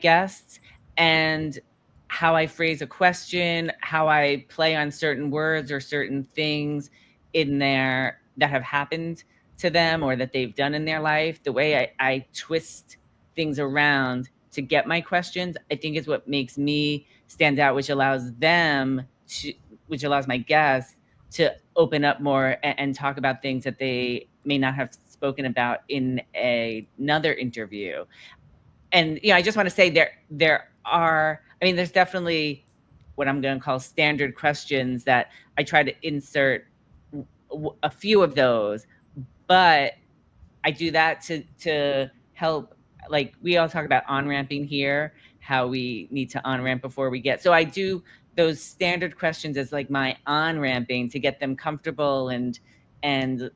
guests and how I phrase a question, how I play on certain words or certain things in there that have happened to them or that they've done in their life. The way I twist things around to get my questions, I think is what makes me stand out, which allows my guests to open up more and talk about things that they may not have spoken about in another interview. And I just want to say there's definitely what I'm going to call standard questions that I try to insert a few of those, but I do that to help. Like we all talk about on-ramping here, how we need to on-ramp before we get. So I do those standard questions as like my on-ramping to get them comfortable and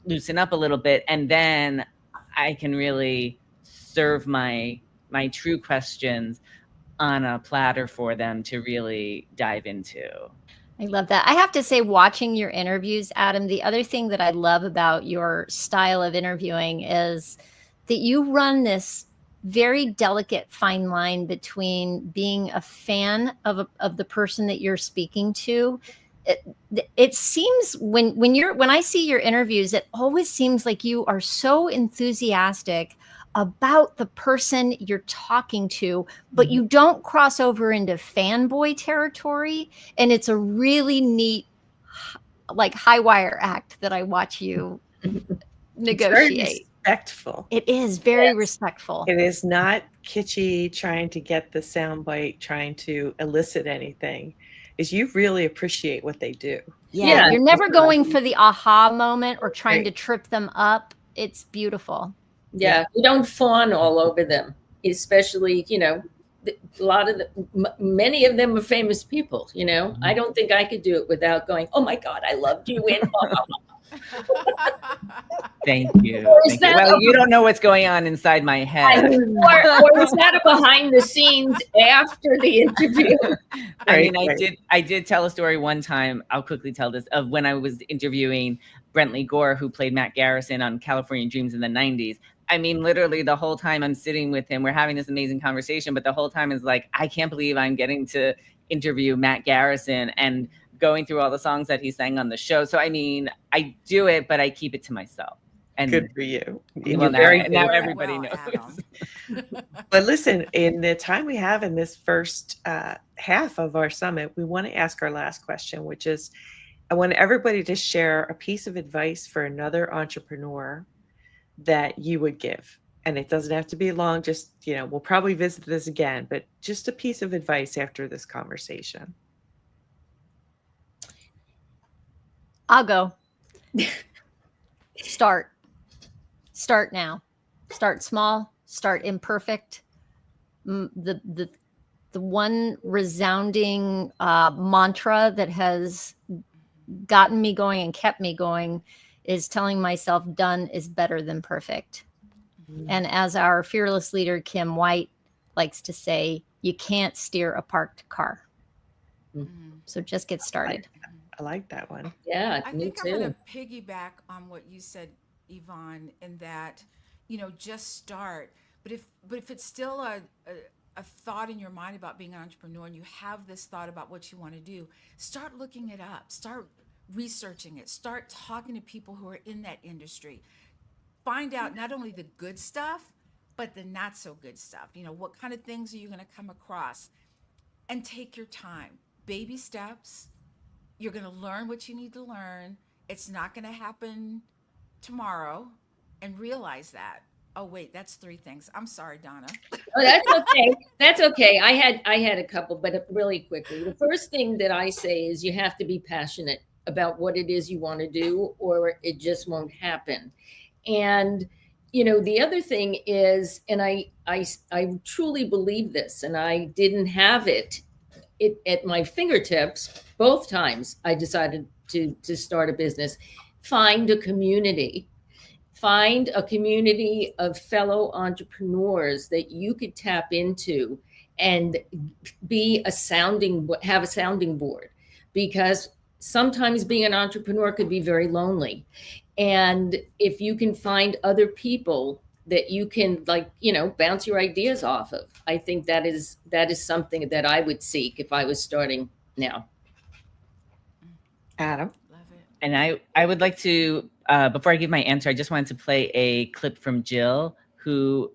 loosen up a little bit, and then I can really serve my true questions on a platter for them to really dive into. I love that. I have to say, watching your interviews, Adam, the other thing that I love about your style of interviewing is that you run this very delicate fine line between being a fan of the person that you're speaking to. It seems when I see your interviews, it always seems like you are so enthusiastic about the person you're talking to, but you don't cross over into fanboy territory. And it's a really neat, like high wire act that I watch you negotiate. Respectful. It is very respectful. It is not kitschy, trying to get the soundbite, trying to elicit anything. Is you really appreciate what they do. Yeah, you're never going for the aha moment or trying to trip them up. It's beautiful. Yeah, you don't fawn all over them. especially, many of them are famous people, I don't think I could do it without going, oh my God, I loved you in blah, blah, blah. Thank you. Or is Thank you. that Well, a- you don't know what's going on inside my head. or is that a behind the scenes after the interview? I mean, Right. I did tell a story one time. I'll quickly tell this of when I was interviewing Brentley Gore, who played Matt Garrison on California Dreams in the 90s. I mean, literally the whole time I'm sitting with him, we're having this amazing conversation, but the whole time is like, I can't believe I'm getting to interview Matt Garrison and going through all the songs that he sang on the show. So, I mean, I do it, but I keep it to myself. And Good for you. well, You're now, very now good. everybody Well, knows. Adam. But listen, in the time we have in this first half of our summit, we want to ask our last question, which is, I want everybody to share a piece of advice for another entrepreneur that you would give. And it doesn't have to be long, just, we'll probably visit this again, but just a piece of advice after this conversation. I'll go. Start now. Start small. Start imperfect. The one resounding mantra that has gotten me going and kept me going is telling myself done is better than perfect. And as our fearless leader, Kim White, likes to say, you can't steer a parked car. So just get started. I like that one. Yeah, I me think I'm going too. to piggyback on what you said, Yvonne, in that, just start. But if it's still a thought in your mind about being an entrepreneur and you have this thought about what you want to do, start looking it up, start researching it, start talking to people who are in that industry. Find out not only the good stuff, but the not so good stuff. What kind of things are you going to come across? And take your time. Baby steps. You're going to learn what you need to learn. It's not going to happen tomorrow, and realize that. Oh wait, that's 3 things. I'm sorry, Donna. Oh, that's okay. That's okay. I had a couple, but really quickly. The first thing that I say is you have to be passionate about what it is you want to do, or it just won't happen. And the other thing is, and I truly believe this, and I didn't have it at my fingertips both times I decided to start a business. Find a community. Find a community of fellow entrepreneurs that you could tap into and have a sounding board, because sometimes being an entrepreneur could be very lonely. And if you can find other people that you can bounce your ideas off of, I think that is something that I would seek if I was starting now. Adam? Love it. And I would like to, before I give my answer, I just wanted to play a clip from Jill, who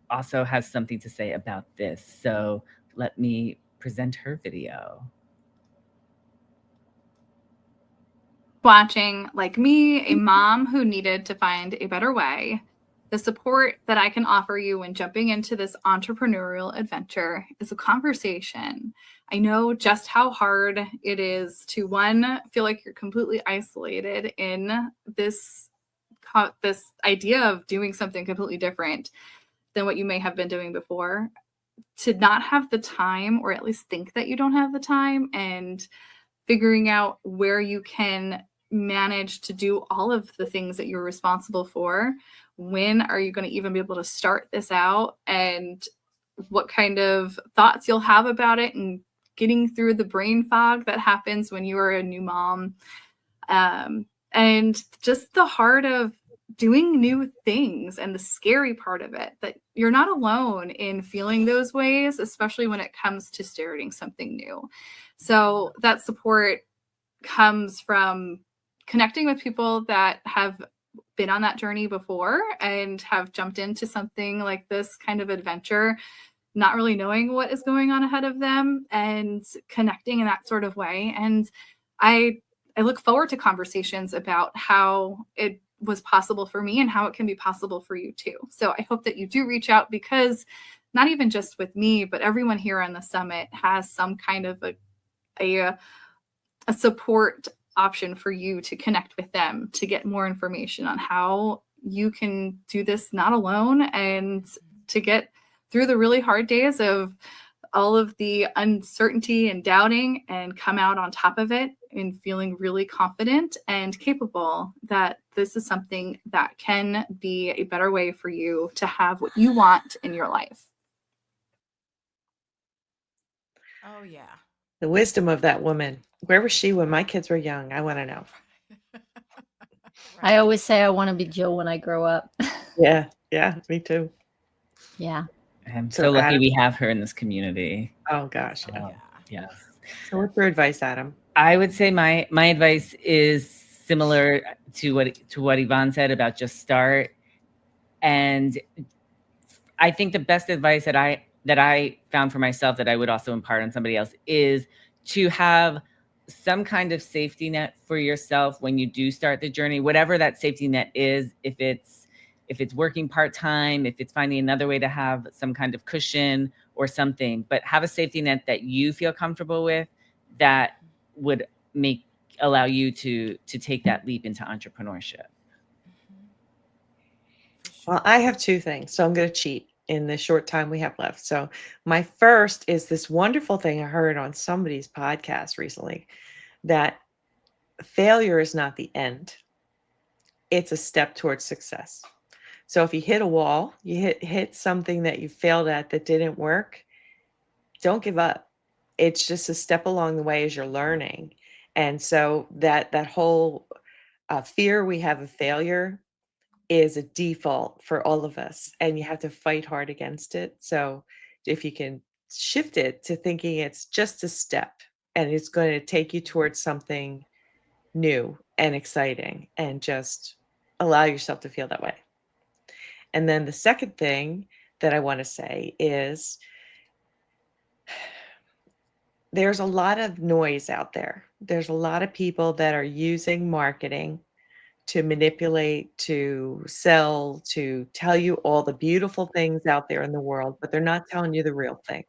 also has something to say about this. So let me present her video. Watching, like me, a mom who needed to find a better way. The support that I can offer you when jumping into this entrepreneurial adventure is a conversation. I know just how hard it is to, one, feel like you're completely isolated in this idea of doing something completely different than what you may have been doing before, to not have the time, or at least think that you don't have the time, and figuring out where you can manage to do all of the things that you're responsible for. When are you going to even be able to start this out, and what kind of thoughts you'll have about it, and getting through the brain fog that happens when you are a new mom, and just the heart of doing new things and the scary part of it, that you're not alone in feeling those ways, especially when it comes to starting something new. So that support comes from connecting with people that have been on that journey before and have jumped into something like this kind of adventure, not really knowing what is going on ahead of them, and connecting in that sort of way. And I look forward to conversations about how it was possible for me and how it can be possible for you too. So I hope that you do reach out, because not even just with me, but everyone here on the summit has some kind of a support option for you to connect with them, to get more information on how you can do this not alone, and to get through the really hard days of all of the uncertainty and doubting and come out on top of it and feeling really confident and capable that this is something that can be a better way for you to have what you want in your life. Oh, yeah. The wisdom of that woman. Where was she when my kids were young? I want to know. I always say I want to be Jill when I grow up. Yeah, me too. Yeah. I'm So so lucky Adam- we have her in this community. Oh gosh. Oh, Yeah. yeah. Yes. So what's your advice, Adam? I would say my advice is similar to what Yvonne said about just start. And I think the best advice that I found for myself that I would also impart on somebody else is to have some kind of safety net for yourself when you do start the journey, whatever that safety net is, if it's working part-time, if it's finding another way to have some kind of cushion or something, but have a safety net that you feel comfortable with that would allow you to take that leap into entrepreneurship. Well, I have two things, so I'm going to cheat in the short time we have left. So my first is this wonderful thing I heard on somebody's podcast recently, that failure is not the end. It's a step towards success. So if you hit a wall, you hit something that you failed at that didn't work, don't give up. It's just a step along the way as you're learning. And so that whole fear we have of failure is a default for all of us, and you have to fight hard against it. So if you can shift it to thinking it's just a step and it's going to take you towards something new and exciting, and just allow yourself to feel that way. And then the second thing that I want to say is there's a lot of noise out there. There's a lot of people that are using marketing to manipulate, to sell, to tell you all the beautiful things out there in the world, but they're not telling you the real thing.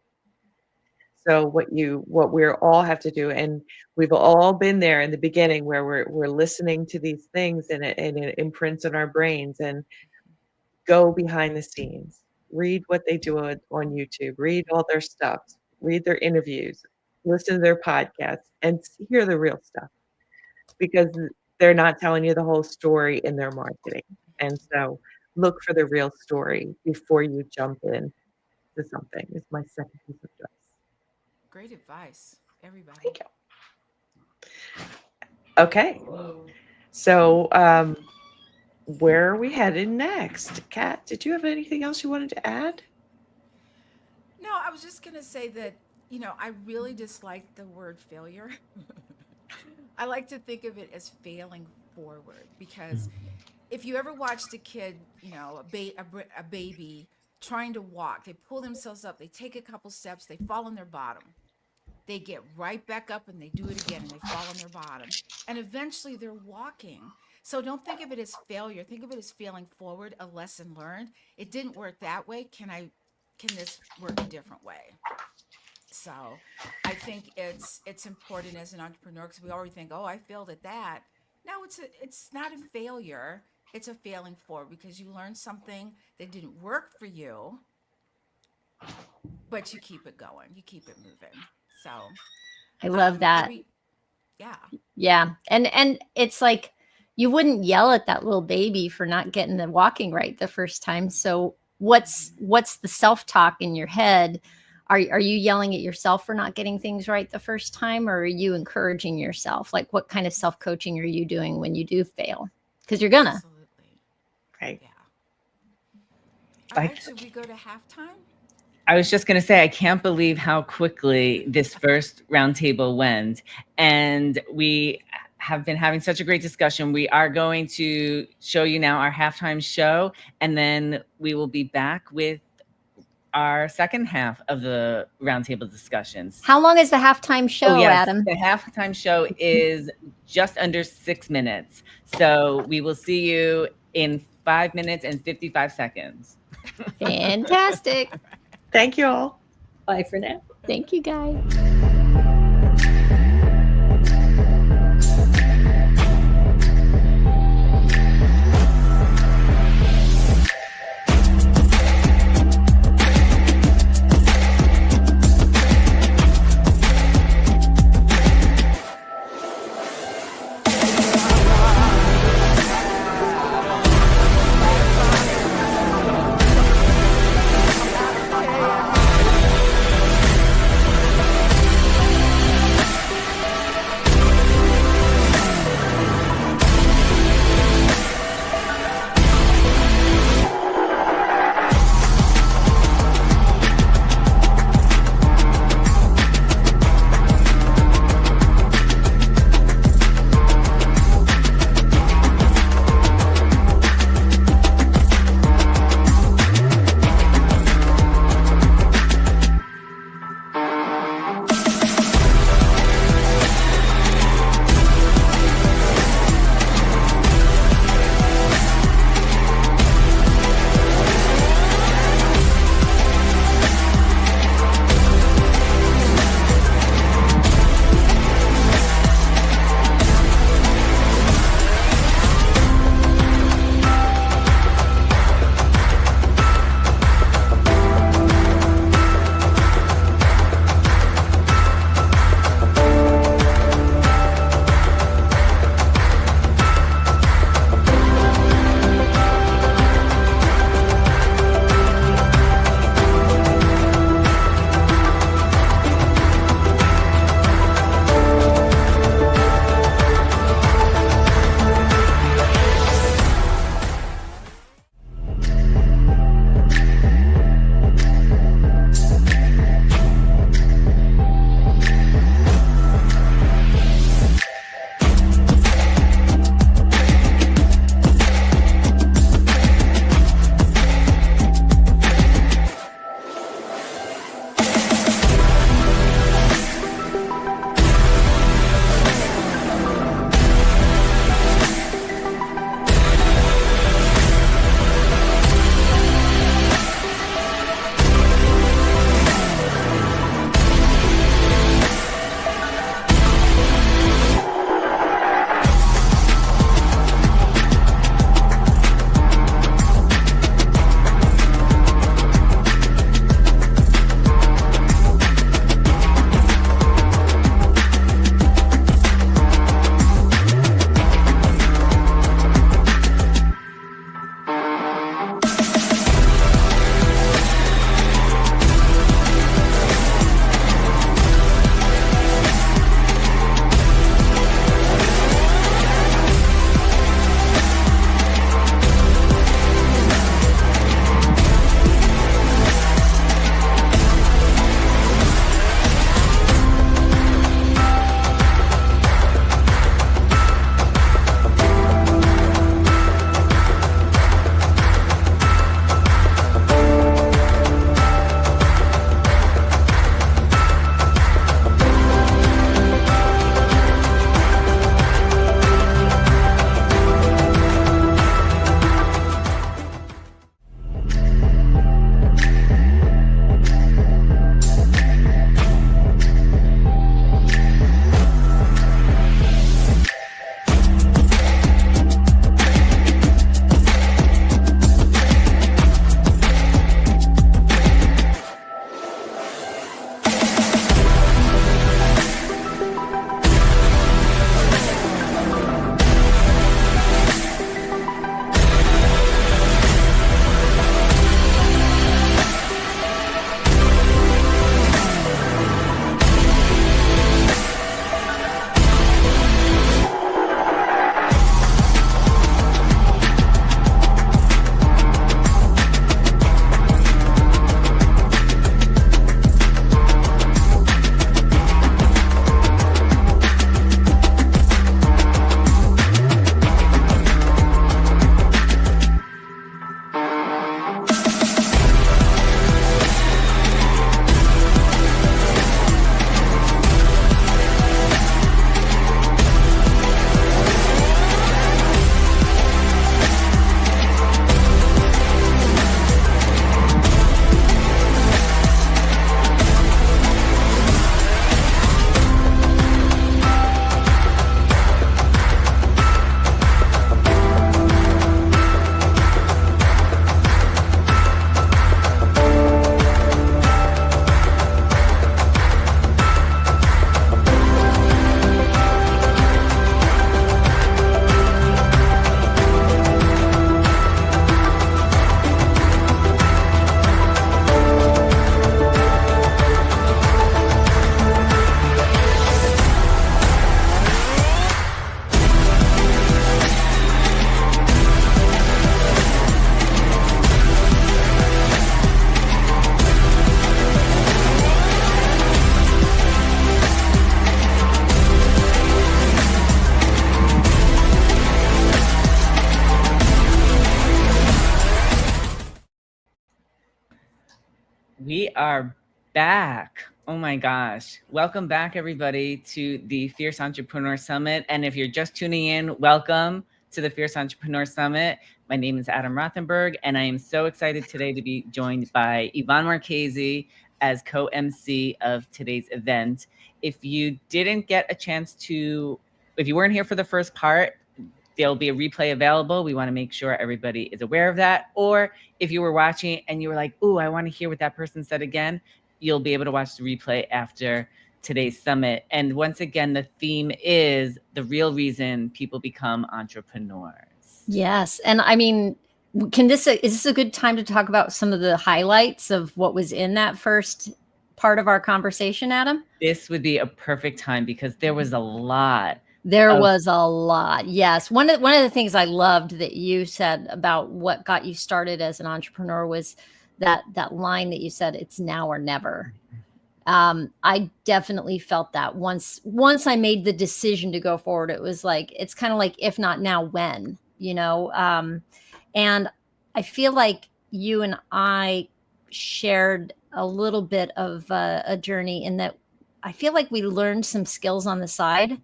So what we all have to do, and we've all been there in the beginning where we're listening to these things and it imprints on our brains, and go behind the scenes, read what they do on YouTube, read all their stuff, read their interviews, listen to their podcasts, and hear the real stuff, because they're not telling you the whole story in their marketing. And so look for the real story before you jump in to something. Is my second piece of advice. Great advice, everybody. Thank you. Okay. So where are we headed next? Kat, did you have anything else you wanted to add? No, I was just going to say that, I really dislike the word failure. I like to think of it as failing forward, because if you ever watched a kid, a baby trying to walk, they pull themselves up, they take a couple steps, they fall on their bottom. They get right back up and they do it again and they fall on their bottom. And eventually they're walking. So don't think of it as failure. Think of it as failing forward, a lesson learned. It didn't work that way. Can this work a different way? So I think it's important as an entrepreneur, because we already think, oh, I failed at that. No, it's not a failure. It's a failing forward, because you learned something that didn't work for you, but you keep it going. You keep it moving. So I love that. Yeah. Yeah. And it's like, you wouldn't yell at that little baby for not getting the walking right the first time. So what's the self-talk in your head? Are you yelling at yourself for not getting things right the first time, or are you encouraging yourself? Like, what kind of self-coaching are you doing when you do fail? Because you're gonna. Absolutely. Right. Yeah. All right, should we go to halftime? I was just going to say, I can't believe how quickly this first roundtable went. And we have been having such a great discussion. We are going to show you now our halftime show, and then we will be back with our second half of the roundtable discussions. How long is the halftime show, Adam? The halftime show is just under 6 minutes. So we will see you in 5 minutes and 55 seconds. Fantastic. Thank you all. Bye for now. Thank you, guys. We are back. Oh my gosh. Welcome back, everybody, to the Fierce Entrepreneur Summit. And if you're just tuning in, welcome to the Fierce Entrepreneur Summit. My name is Adam Rothenberg, and I am so excited today to be joined by Yvonne Marchese as co-MC of today's event. If you didn't get a chance to, if you weren't here for the first part, there'll be a replay available. We want to make sure everybody is aware of that. Or if you were watching and you were like, "Ooh, I want to hear what that person said again," you'll be able to watch the replay after today's summit. And once again, the theme is the real reason people become entrepreneurs. Yes. And I mean, is this a good time to talk about some of the highlights of what was in that first part of our conversation, Adam? This would be a perfect time because there was a lot. There was a lot. Yes. One of the things I loved that you said about what got you started as an entrepreneur was that line that you said, "It's now or never." I definitely felt that once I made the decision to go forward, it was like, it's kind of like, if not now, when, and I feel like you and I shared a little bit of a journey in that I feel like we learned some skills on the side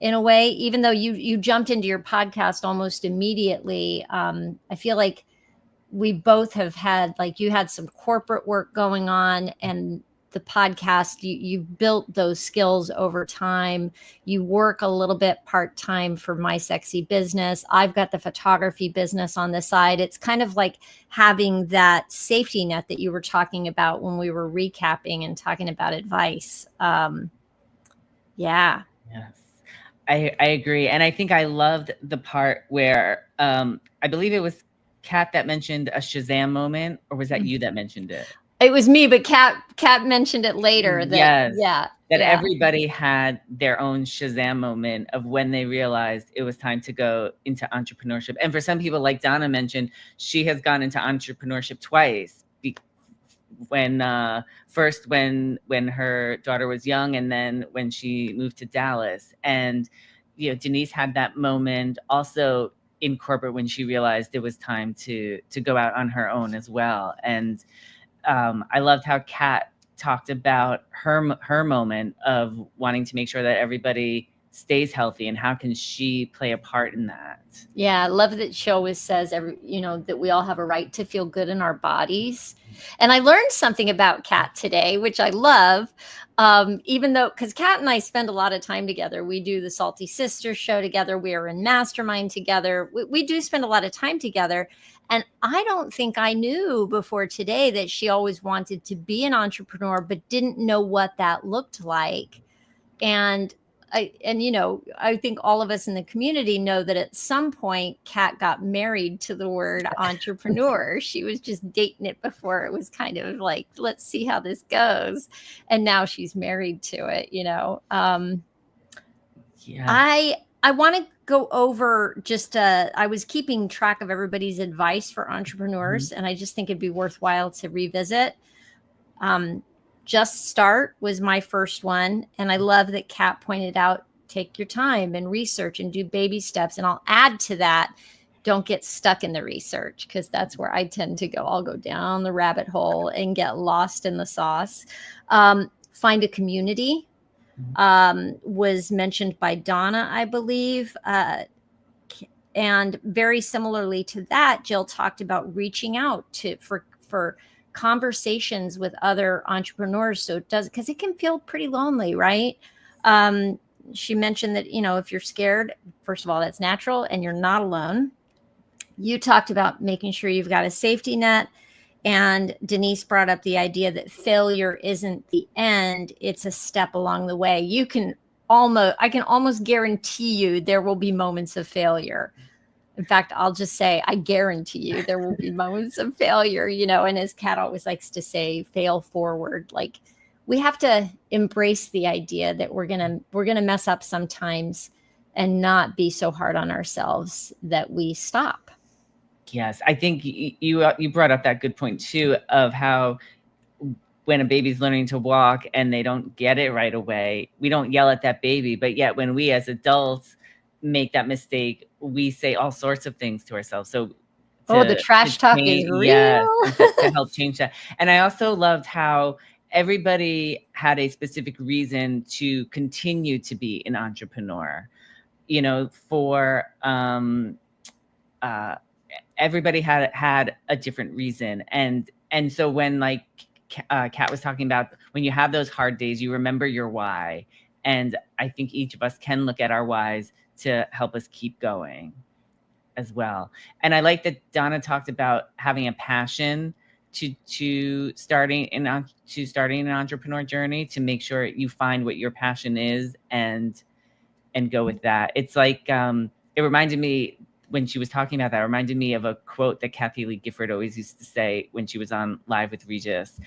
in a way, even though you jumped into your podcast almost immediately. I feel like we both have had, like, you had some corporate work going on, and the podcast, you built those skills over time. You work a little bit part-time for My Sexy Business. I've got the photography business on the side. It's kind of like having that safety net that you were talking about when we were recapping and talking about advice. Yeah. Yes. I agree. And I think I loved the part where I believe it was Kat that mentioned a Shazam moment, or was that you that mentioned it? It was me, but Kat mentioned it later. That Everybody had their own Shazam moment of when they realized it was time to go into entrepreneurship. And for some people, like Donna mentioned, she has gone into entrepreneurship twice. When first when her daughter was young, and then when she moved to Dallas. And Denise had that moment also in corporate when she realized it was time to go out on her own as well. And I loved how Kat talked about her moment of wanting to make sure that everybody stays healthy, and how can she play a part in that. Yeah, I love that she always says that we all have a right to feel good in our bodies. And I learned something about Kat today, which I love. Even though, because Kat and I spend a lot of time together. We do the Salty Sisters show together. We are in Mastermind together. We do spend a lot of time together. And I don't think I knew before today that she always wanted to be an entrepreneur, but didn't know what that looked like. And I think all of us in the community know that at some point Kat got married to the word entrepreneur. She was just dating it before. It was kind of like, let's see how this goes. And now she's married to it, I want to go over just, I was keeping track of everybody's advice for entrepreneurs, and I just think it'd be worthwhile to revisit. Just start was my first one. And I love that Kat pointed out, take your time and research and do baby steps. And I'll add to that, don't get stuck in the research, because that's where I tend to go. I'll go down the rabbit hole and get lost in the sauce. Find a community was mentioned by Donna, I believe. And very similarly to that, Jill talked about reaching out for conversations with other entrepreneurs. So it does, because it can feel pretty lonely, right? She mentioned that, if you're scared, first of all, that's natural and you're not alone. You talked about making sure you've got a safety net. And Denise brought up the idea that failure isn't the end. It's a step along the way. I can almost guarantee you there will be moments of failure. In fact, I'll just say, I guarantee you there will be moments of failure, and as Kat always likes to say, fail forward. Like, we have to embrace the idea that we're going to mess up sometimes, and not be so hard on ourselves that we stop. Yes. I think you brought up that good point too, of how when a baby's learning to walk and they don't get it right away, we don't yell at that baby. But yet when we as adults make that mistake, we say all sorts of things to ourselves. So Oh, the trash talk is real. Yes, and to help change that. And I also loved how everybody had a specific reason to continue to be an entrepreneur. You know, for everybody had a different reason, and so when like Kat was talking about, when you have those hard days, you remember your why, and I think each of us can look at our whys to help us keep going as well. And I like that Donna talked about having a passion to starting an entrepreneur journey, to make sure you find what your passion is and go with that. It's like it reminded me, when she was talking about that, it reminded me of a quote that Kathy Lee Gifford always used to say when she was on Live with Regis,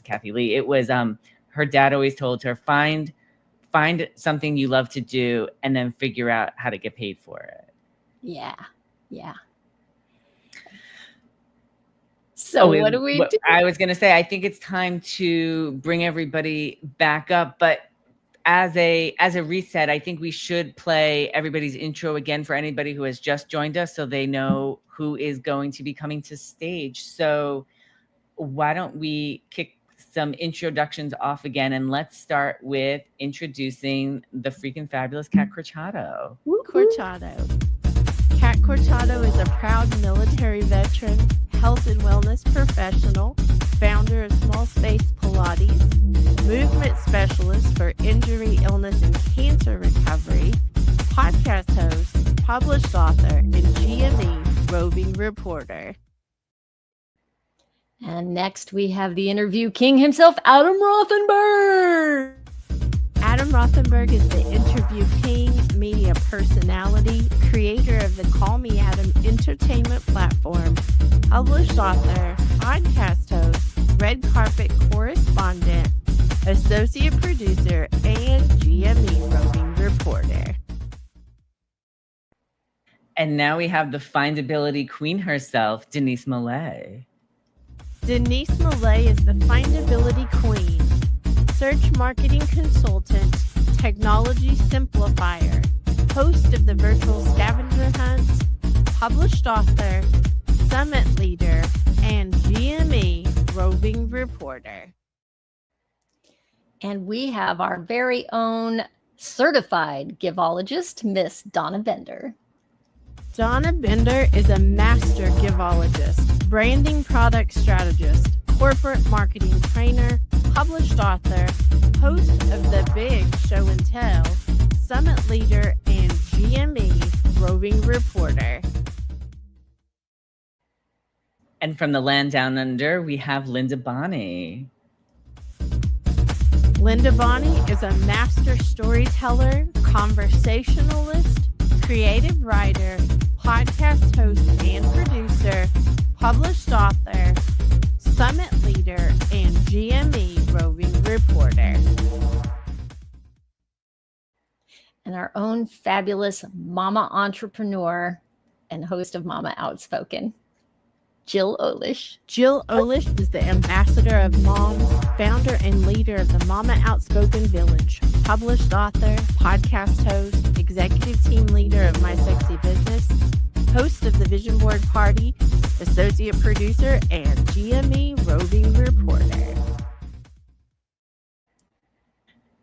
Kathy Lee. It was her dad always told her, find something you love to do and then figure out how to get paid for it. Yeah. So what do we do? I was going to say, I think it's time to bring everybody back up, but as a reset, I think we should play everybody's intro again for anybody who has just joined us, so they know who is going to be coming to stage. So why don't we kick some introductions off again, and let's start with introducing the freaking fabulous Kat Corchado. Corchado. Kat Corchado is a proud military veteran, health and wellness professional, founder of Small Space Pilates, movement specialist for injury, illness, and cancer recovery, podcast host, published author, and GME roving reporter. And next we have the interview king himself, Adam Rothenberg. Adam Rothenberg is the interview king, media personality, creator of the Call Me Adam entertainment platform, published author, podcast host, red carpet correspondent, associate producer, and GME roving reporter. And now we have the findability queen herself, Denise Millay. Denise Millay is the findability queen, search marketing consultant, technology simplifier, host of the virtual scavenger hunt, published author, summit leader, and GME roving reporter. And we have our very own certified givologist, Miss Donna Bender. Donna Bender is a master givologist, branding product strategist, corporate marketing trainer, published author, host of The Big Show and Tell, summit leader, and GME roving reporter. And from the land down under, we have Linda Bonney. Linda Bonney is a master storyteller, conversationalist, creative writer, podcast host and producer, published author, summit leader, and GME roving reporter. And our own fabulous mama entrepreneur and host of Mama Outspoken, Jill Olish. Jill Olish is the ambassador of moms, founder and leader of the Mama Outspoken Village, published author, podcast host, executive team leader of My Sexy Business, host of the Vision Board Party, associate producer, and GME roving reporter.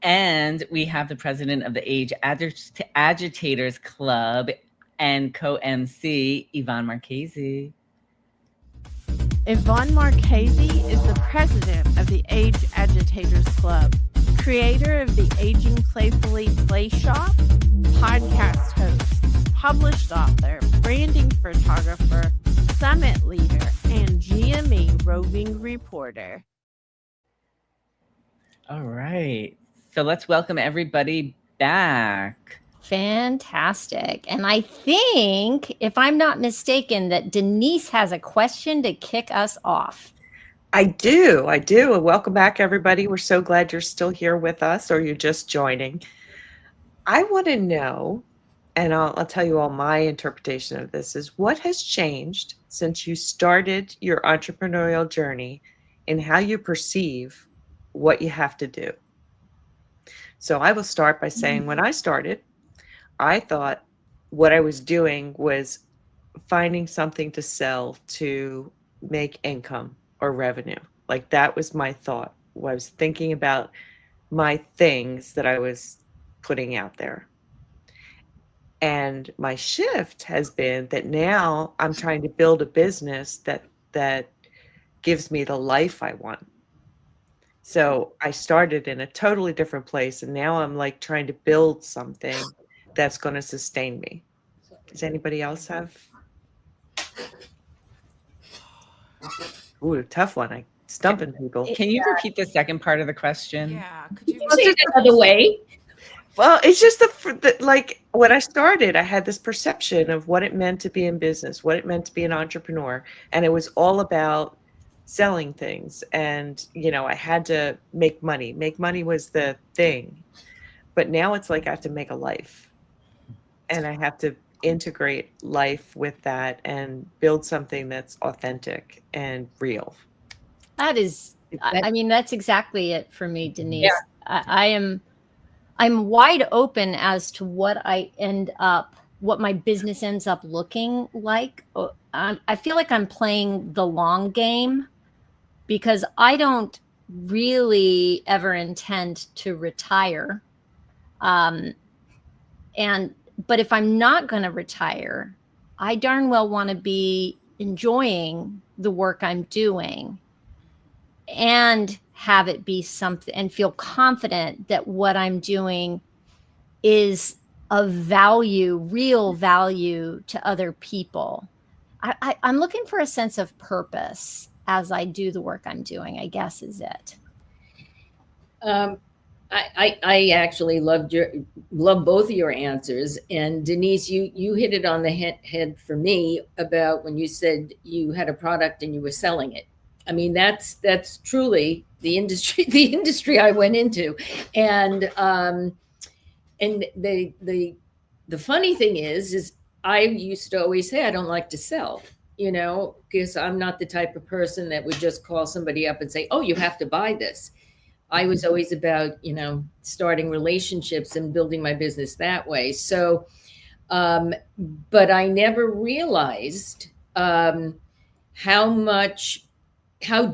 And we have the president of the Age Agitators Club and co-MC, Yvonne Marchese. Yvonne Marchese is the president of the Age Agitators Club, creator of the Aging Playfully Play Shop, podcast host, published author, branding photographer, summit leader, and GME roving reporter. All right. So let's welcome everybody back. Fantastic. And I think, if I'm not mistaken, that Denise has a question to kick us off. I do. Welcome back, everybody. We're so glad you're still here with us, or you're just joining. I want to know, and I'll tell you all my interpretation of this, is what has changed since you started your entrepreneurial journey in how you perceive what you have to do. So I will start by saying, when I started, I thought what I was doing was finding something to sell to make income or revenue. Like that was my thought. I was thinking about my things that I was putting out there. And my shift has been that now I'm trying to build a business that gives me the life I want. So I started in a totally different place, and now I'm like trying to build something that's going to sustain me. Does anybody else have? Ooh, tough one. I stumping people. Can you repeat the second part of the question? Yeah. Could you Say it another way. Well, it's just like when I started, I had this perception of what it meant to be in business, what it meant to be an entrepreneur, and it was all about selling things. And I had to make money. Make money was the thing, but now it's like I have to make a life, and I have to integrate life with that and build something that's authentic and real. That is, I mean, that's exactly it for me, Denise. Yeah. I'm wide open as to what my business ends up looking like. I feel like I'm playing the long game because I don't really ever intend to retire. But if I'm not going to retire, I darn well want to be enjoying the work I'm doing and have it be something and feel confident that what I'm doing is of value, real value to other people. I'm looking for a sense of purpose as I do the work I'm doing, I guess is it. I actually love both of your answers. And Denise, you hit it on the head for me about when you said you had a product and you were selling it. I mean, that's truly the industry I went into. And the funny thing is I used to always say I don't like to sell, because I'm not the type of person that would just call somebody up and say, oh, you have to buy this. I was always about, starting relationships and building my business that way. So, but I never realized how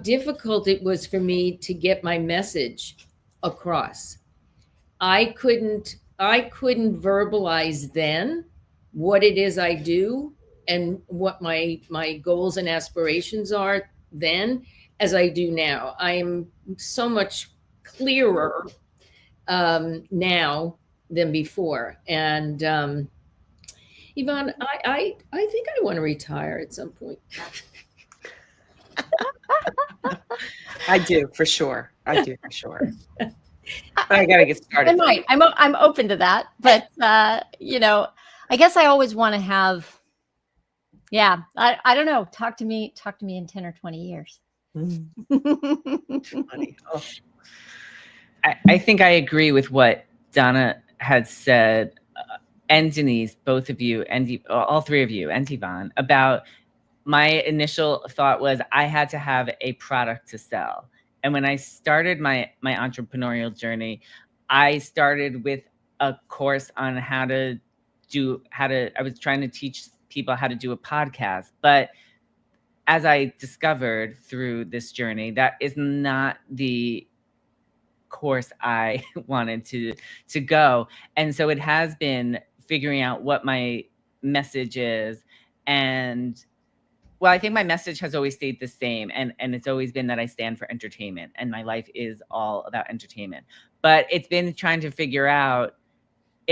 difficult it was for me to get my message across. I couldn't verbalize then what it is I do and what my goals and aspirations are then as I do now. I am so much clearer now than before. And Yvonne, I think I want to retire at some point. I do for sure. But I gotta get started. I'm open to that, but I guess I always want to have. Yeah, I don't know. Talk to me in 10 or 20 years. Funny. Oh. I think I agree with what Donna had said, and Denise, both of you, and all three of you, and Yvonne, about my initial thought was I had to have a product to sell. And when I started my entrepreneurial journey, I started with a course on I was trying to teach people how to do a podcast. But as I discovered through this journey, that is not the course I wanted to go. And so it has been figuring out what my message is. And well, I think my message has always stayed the same. And it's always been that I stand for entertainment and my life is all about entertainment. But it has been trying to figure out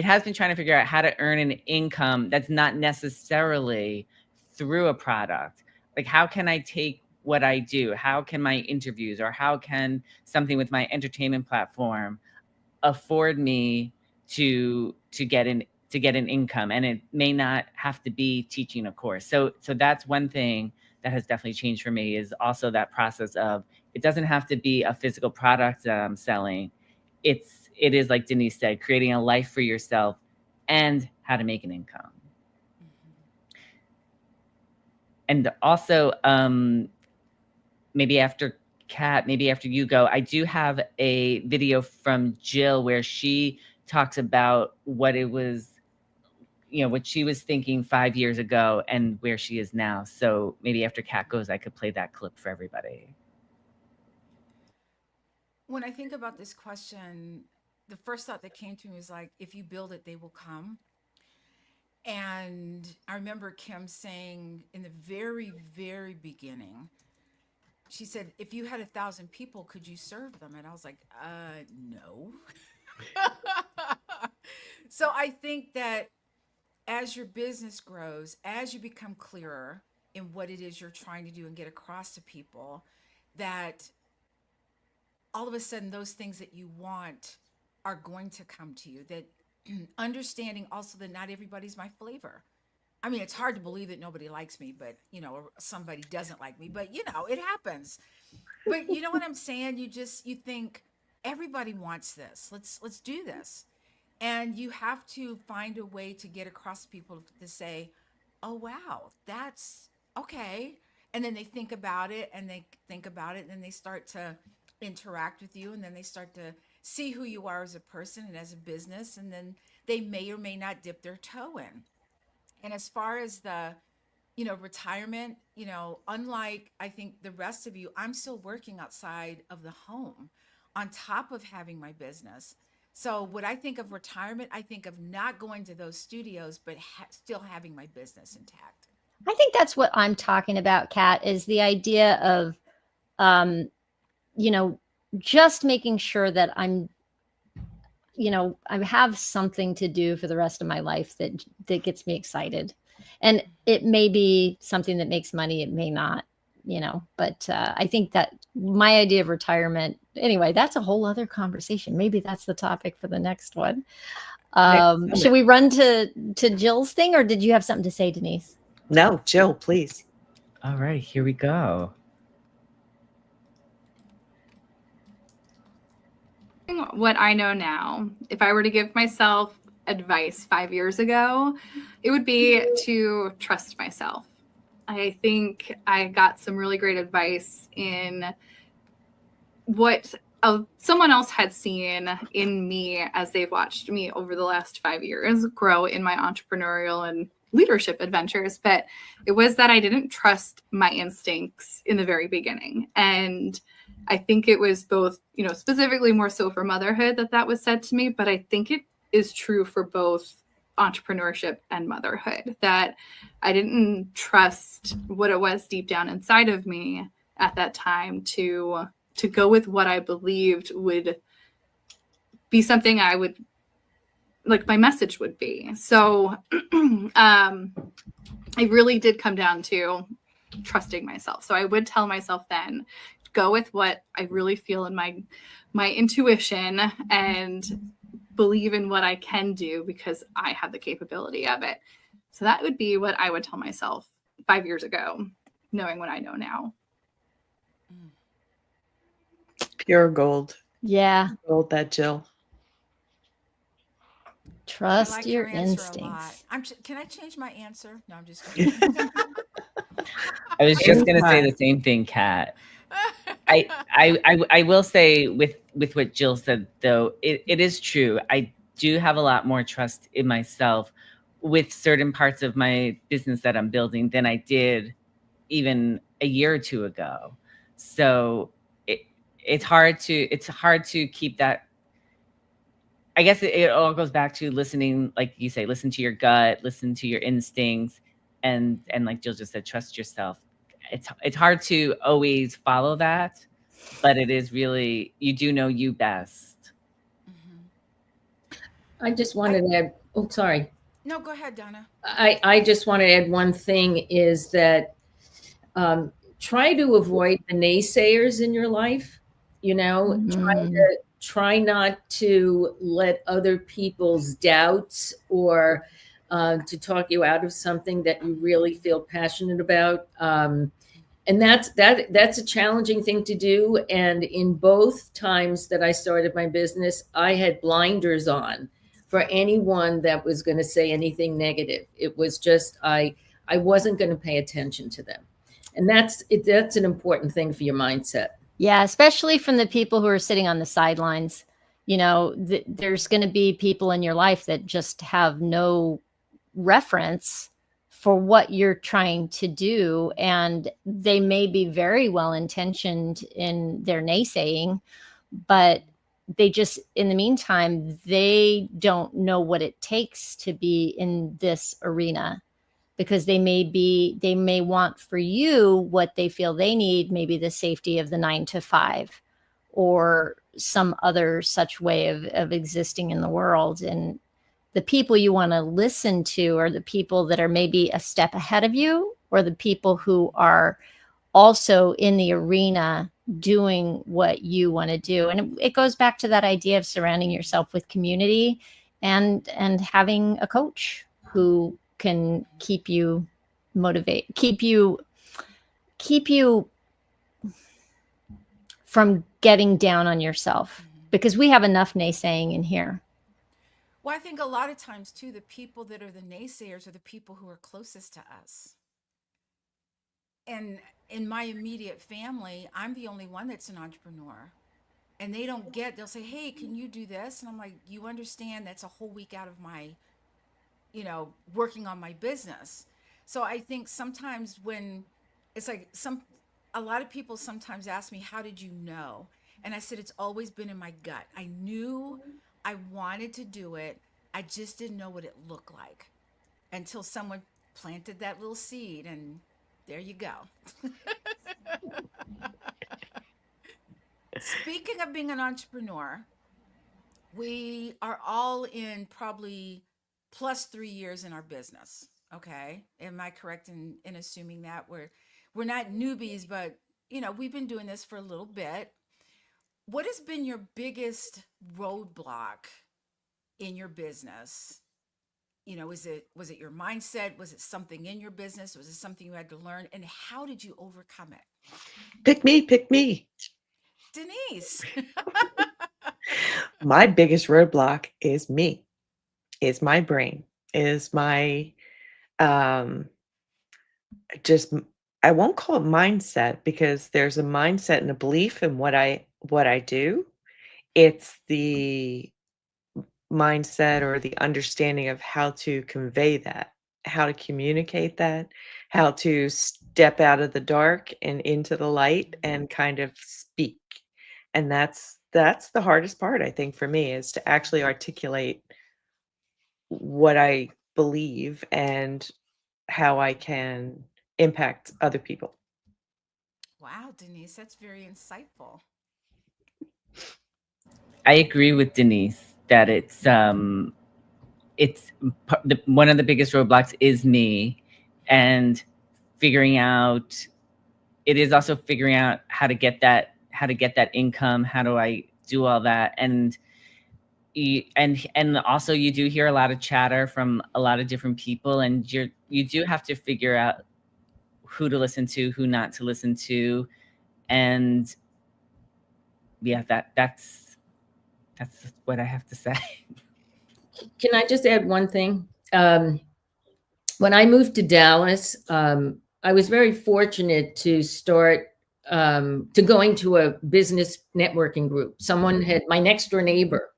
how to earn an income that's not necessarily through a product. Like, how can I take what I do? How can my interviews or how can something with my entertainment platform afford me to get an income? And it may not have to be teaching a course. So that's one thing that has definitely changed for me, is also that process of, it doesn't have to be a physical product that I'm selling. It is, like Denise said, creating a life for yourself and how to make an income. And also, maybe after Kat, maybe after you go, I do have a video from Jill where she talks about what it was what she was thinking 5 years ago and where she is now. So maybe after Kat goes, I could play that clip for everybody. When I think about this question, the first thought that came to me was like, if you build it, they will come. And I remember Kim saying in the very, very beginning, she said, if you had 1,000 people, could you serve them? And I was like, no. So I think that as your business grows, as you become clearer in what it is you're trying to do and get across to people, that all of a sudden those things that you want are going to come to you. That understanding also that not everybody's my flavor. I mean, it's hard to believe that nobody likes me, but or somebody doesn't like me, but it happens. But you know what I'm saying? You think everybody wants this. Let's do this. And you have to find a way to get across to people to say, oh, wow, that's okay. And then they think about it and then they start to interact with you, and then they start to see who you are as a person and as a business. And then they may or may not dip their toe in. And as far as the, retirement, unlike I think the rest of you, I'm still working outside of the home on top of having my business. So when I think of retirement, I think of not going to those studios, but still having my business intact. I think that's what I'm talking about, Kat, is the idea of, just making sure that I have something to do for the rest of my life that gets me excited. And it may be something that makes money. It may not, but I think that my idea of retirement, anyway, that's a whole other conversation. Maybe that's the topic for the next one. Should we run to Jill's thing, or did you have something to say, Denise? No, Jill, please. All right, here we go. What I know now, if I were to give myself advice 5 years ago, it would be to trust myself. I think I got some really great advice in what someone else had seen in me as they've watched me over the last 5 years grow in my entrepreneurial and leadership adventures. But it was that I didn't trust my instincts in the very beginning. And I think it was both, specifically more so for motherhood that was said to me, but I think it is true for both entrepreneurship and motherhood, that I didn't trust what it was deep down inside of me at that time to go with what I believed would be something I would like my message would be. So it really did come down to trusting myself. So I would tell myself then, go with what I really feel in my intuition and believe in what I can do because I have the capability of it. So that would be what I would tell myself 5 years ago, knowing what I know now. Pure gold. Yeah. Gold, that Jill. Trust I like your answer a lot. instincts. Can I change my answer? No, I'm just kidding. I was just going to say the same thing, Kat. I will say with what Jill said, though, it is true. I do have a lot more trust in myself with certain parts of my business that I'm building than I did even a year or two ago. So it's hard to keep that. I guess it all goes back to listening, like you say, listen to your gut, listen to your instincts, and like Jill just said, trust yourself. It's hard to always follow that, but it is really, you do know you best. Mm-hmm. I just wanted to add, oh, sorry. No, go ahead, Donna. I just want to add one thing is that try to avoid the naysayers in your life, try not to let other people's doubts or to talk you out of something that you really feel passionate about. And that's a challenging thing to do. And in both times that I started my business, I had blinders on for anyone that was going to say anything negative. It was just, I wasn't going to pay attention to them. And that's an important thing for your mindset. Yeah, especially from the people who are sitting on the sidelines. There's going to be people in your life that just have no reference for what you're trying to do. And they may be very well intentioned in their naysaying, but they just, in the meantime, they don't know what it takes to be in this arena, because they may want for you what they feel they need, maybe the safety of the 9 to 5 or some other such way of existing in the world. And the people you want to listen to are the people that are maybe a step ahead of you, or the people who are also in the arena doing what you want to do. And it goes back to that idea of surrounding yourself with community and having a coach who can keep you motivated, keep you from getting down on yourself, because we have enough naysaying in here. Well, I think a lot of times too, the people that are the naysayers are the people who are closest to us. And in my immediate family, I'm the only one that's an entrepreneur. And they'll say, hey, can you do this? And I'm like, you understand that's a whole week out of my, working on my business. So I think sometimes when it's like a lot of people sometimes ask me, how did you know? And I said, it's always been in my gut. I knew I wanted to do it. I just didn't know what it looked like until someone planted that little seed, and there you go. Speaking of being an entrepreneur, we are all in probably plus 3 years in our business. Okay. Am I correct in assuming that we're not newbies, but we've been doing this for a little bit. What has been your biggest roadblock in your business? Was it your mindset? Was it something in your business? Was it something you had to learn? And how did you overcome it? Pick me. Denise. My biggest roadblock is me, is my brain, is my just, I won't call it mindset, because there's a mindset and a belief in what I do. It's the mindset or the understanding of how to convey that, how to communicate that, how to step out of the dark and into the light and kind of speak. And that's the hardest part, I think, for me, is to actually articulate what I believe and how I can impact other people. Wow, Denise, that's very insightful. I agree with Denise that it's one of the biggest roadblocks is me, and figuring out, it is also figuring out how to get that income. How do I do all that? And also you do hear a lot of chatter from a lot of different people, and you do have to figure out who to listen to, who not to listen to. And yeah, that's what I have to say. Can I just add one thing? When I moved to Dallas, I was very fortunate to start to going to a business networking group. Someone my next door neighbor,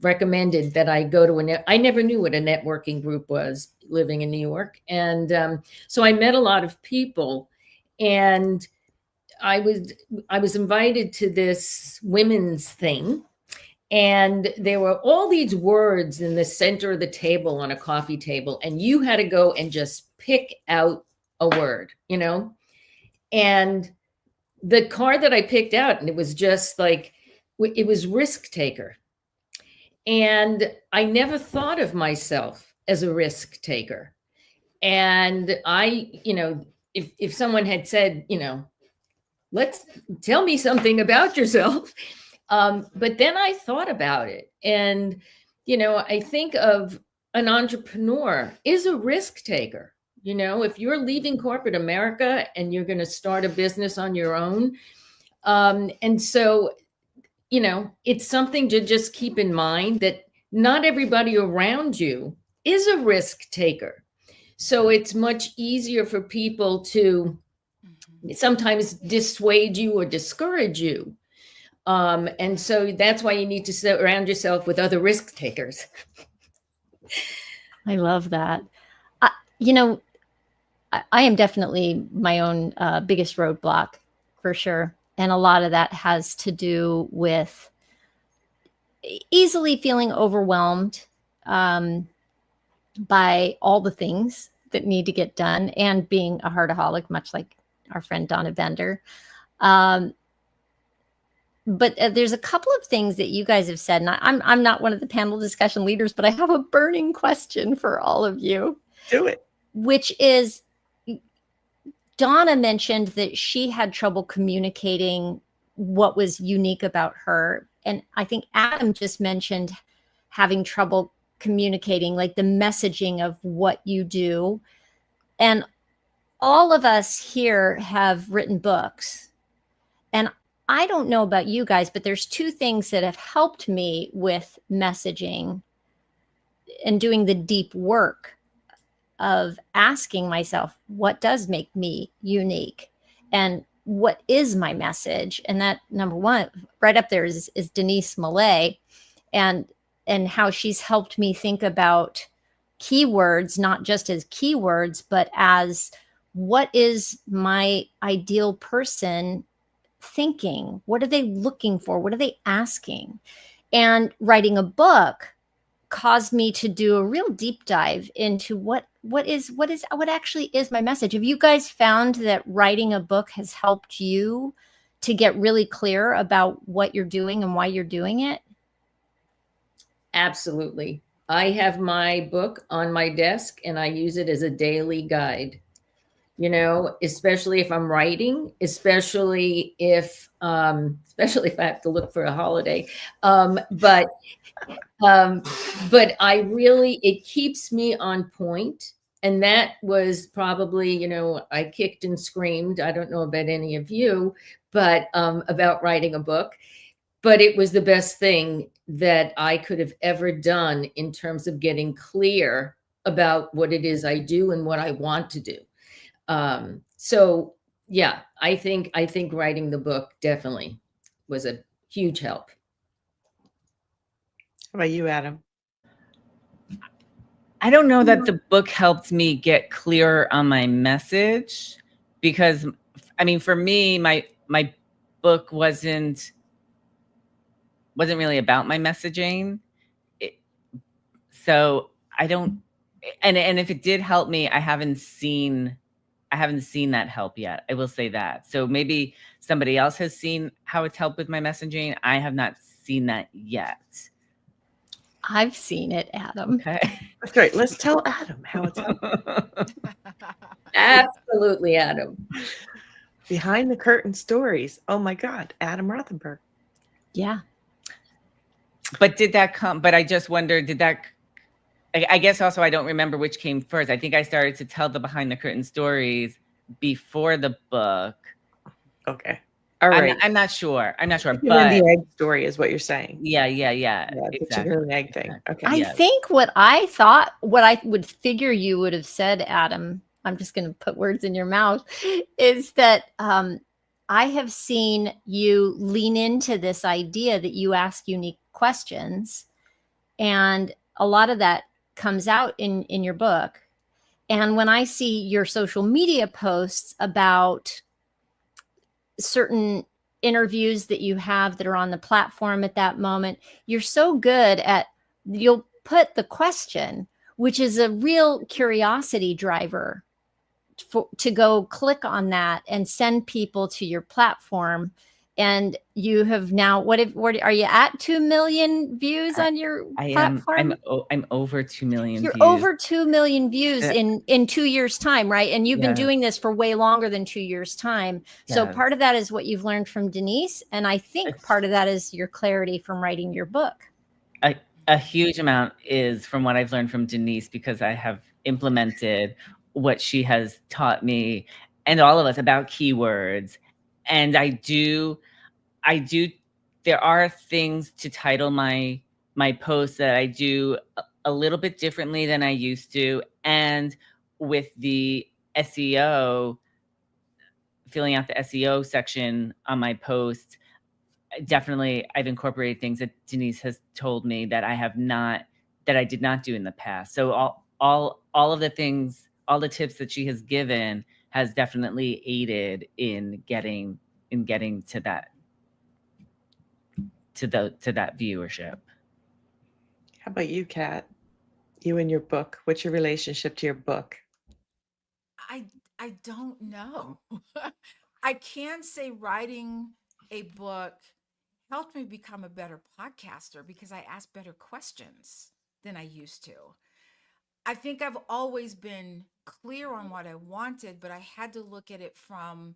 recommended that I go to I never knew what a networking group was living in New York. And so I met a lot of people, and I was invited to this women's thing. And there were all these words in the center of the table on a coffee table, and you had to go and just pick out a word, and the card that I picked out, and it was just like, it was risk taker. And I never thought of myself as a risk taker. And I, if someone had said, let's tell me something about yourself. But then I thought about it, and, I think of an entrepreneur is a risk taker. If you're leaving corporate America and you're going to start a business on your own. And so, it's something to just keep in mind, that not everybody around you is a risk taker. So it's much easier for people to sometimes dissuade you or discourage you. And so that's why you need to surround yourself with other risk takers. I love that. You know, I am definitely my own biggest roadblock for sure. And a lot of that has to do with easily feeling overwhelmed by all the things that need to get done and being a heartaholic, much like our friend Donna Bender. But there's a couple of things that you guys have said, and I'm not one of the panel discussion leaders, but I have a burning question for all of you. Do it. Which is, Donna mentioned that she had trouble communicating what was unique about her. And I think Adam just mentioned having trouble communicating, like the messaging of what you do. And all of us here have written books. And I don't know about you guys, but there's two things that have helped me with messaging and doing the deep work of asking myself, what does make me unique? And what is my message? And that, number one, right up there is Denise Millay, and how she's helped me think about keywords, not just as keywords, but as what is my ideal person thinking? What are they looking for? What are they asking? And writing a book caused me to do a real deep dive into what actually is my message. Have you guys found that writing a book has helped you to get really clear about what you're doing and why you're doing it? Absolutely. I have my book on my desk and I use it as a daily guide, you know, especially if I'm writing, especially if I have to look for a holiday. But I really, it keeps me on point. And that was probably, you know, I kicked and screamed. I don't know about any of you, but about writing a book. But it was the best thing that I could have ever done in terms of getting clear about what it is I do and what I want to do. So yeah, I think writing the book definitely was a huge help. How about you, Adam? I don't know that the book helped me get clearer on my message, because I mean, for me, my book wasn't really about my messaging. So I don't, and if it did help me, I haven't seen that help yet. I will say that. So maybe somebody else has seen how it's helped with my messaging. I have not seen that yet. I've seen it, Adam. Okay. That's great. Let's tell Adam how it's helped. Absolutely, Adam. Behind the curtain stories. Oh my God, Adam Rothenberg. Yeah. But did that come? But I just wonder, did that? I guess also I don't remember which came first. I think I started to tell the behind the curtain stories before the book. Okay. All right. I'm not sure. But the egg story is what you're saying. Yeah. The chicken and egg thing. Okay. I think what I would figure you would have said, Adam, I'm just going to put words in your mouth, is that I have seen you lean into this idea that you ask unique questions. And a lot of that comes out in your book. And when I see your social media posts about certain interviews that you have that are on the platform at that moment, you're so good at, you'll put the question, which is a real curiosity driver to go click on that and send people to your platform. And you have now, what are you at 2 million views on your platform? I'm over 2 million You're views. over 2 million views in 2 years' time, right? And you've been doing this for way longer than 2 years' time. So part of that is what you've learned from Denise. And I think part of that is your clarity from writing your book. A huge amount is from what I've learned from Denise, because I have implemented what she has taught me and all of us about keywords. And I do, there are things to title my posts that I do a little bit differently than I used to. And with the SEO, filling out the SEO section on my posts, definitely I've incorporated things that Denise has told me that I did not do in the past. So all of the things, all the tips that she has given has definitely aided in getting to that viewership. How about you, Kat? You and your book. What's your relationship to your book? I don't know. I can say writing a book helped me become a better podcaster because I ask better questions than I used to. I think I've always been clear on what I wanted, but I had to look at it from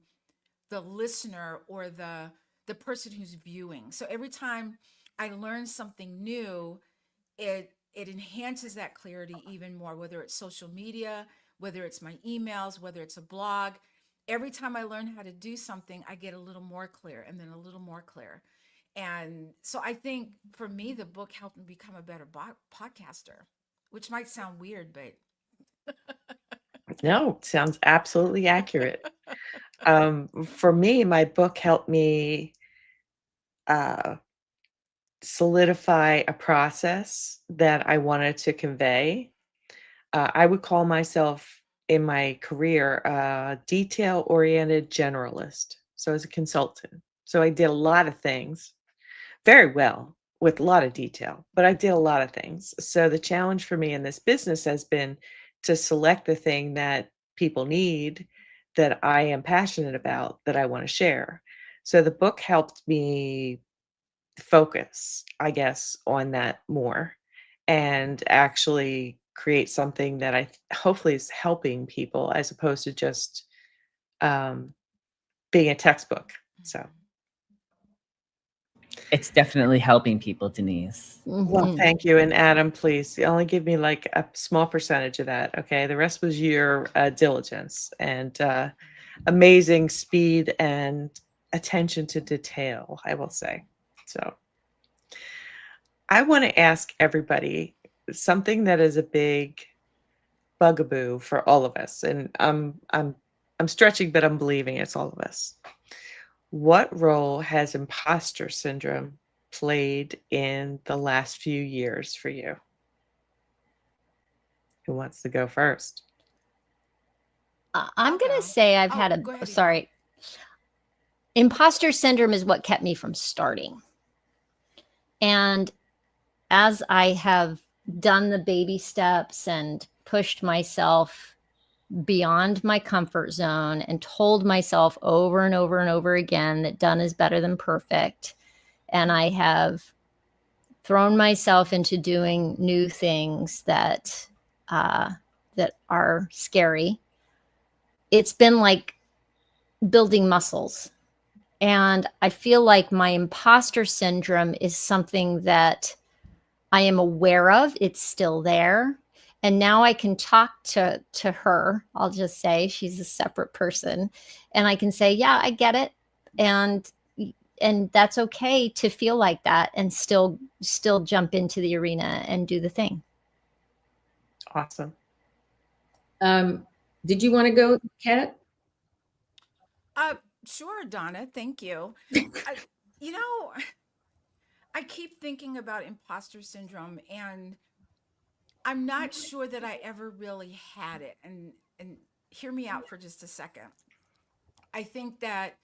the listener or the person who's viewing. So every time I learn something new, it enhances that clarity even more, whether it's social media, whether it's my emails, whether it's a blog. Every time I learn how to do something, I get a little more clear and then a little more clear. And so I think for me, the book helped me become a better podcaster, which might sound weird, but No, sounds absolutely accurate. For me, my book helped me solidify a process that I wanted to convey. I would call myself in my career a detail-oriented generalist. So as a consultant. So I did a lot of things very well with a lot of detail, but I did a lot of things. So the challenge for me in this business has been to select the thing that people need, that I am passionate about, that I want to share. So the book helped me focus, I guess, on that more and actually create something that hopefully is helping people as opposed to just being a textbook. So, It's definitely helping people, Denise. well, Mhm. thank you. And Adam, please only give me like a small percentage of that. Okay. The rest was your diligence and amazing speed and attention to detail, I will say. So, I want to ask everybody something that is a big bugaboo for all of us, and I'm stretching, but I'm believing it's all of us. What role has imposter syndrome played in the last few years for you? Who wants to go first? I'm I'll going to go. say I've Oh, had go ahead, Yvonne. sorry. Imposter syndrome is what kept me from starting. And as I have done the baby steps and pushed myself beyond my comfort zone and told myself over and over and over again that done is better than perfect, and I have thrown myself into doing new things that that are scary, it's been like building muscles. And I feel like my imposter syndrome is something that I am aware of. It's still there. And now I can talk to her. I'll just say she's a separate person. And I can say, yeah, I get it. And that's okay to feel like that and still jump into the arena and do the thing. Awesome. Did you want to go, Kat? Sure, Donna. Thank you. You know, I keep thinking about imposter syndrome, and I'm not sure that I ever really had it. And hear me out for just a second. I think that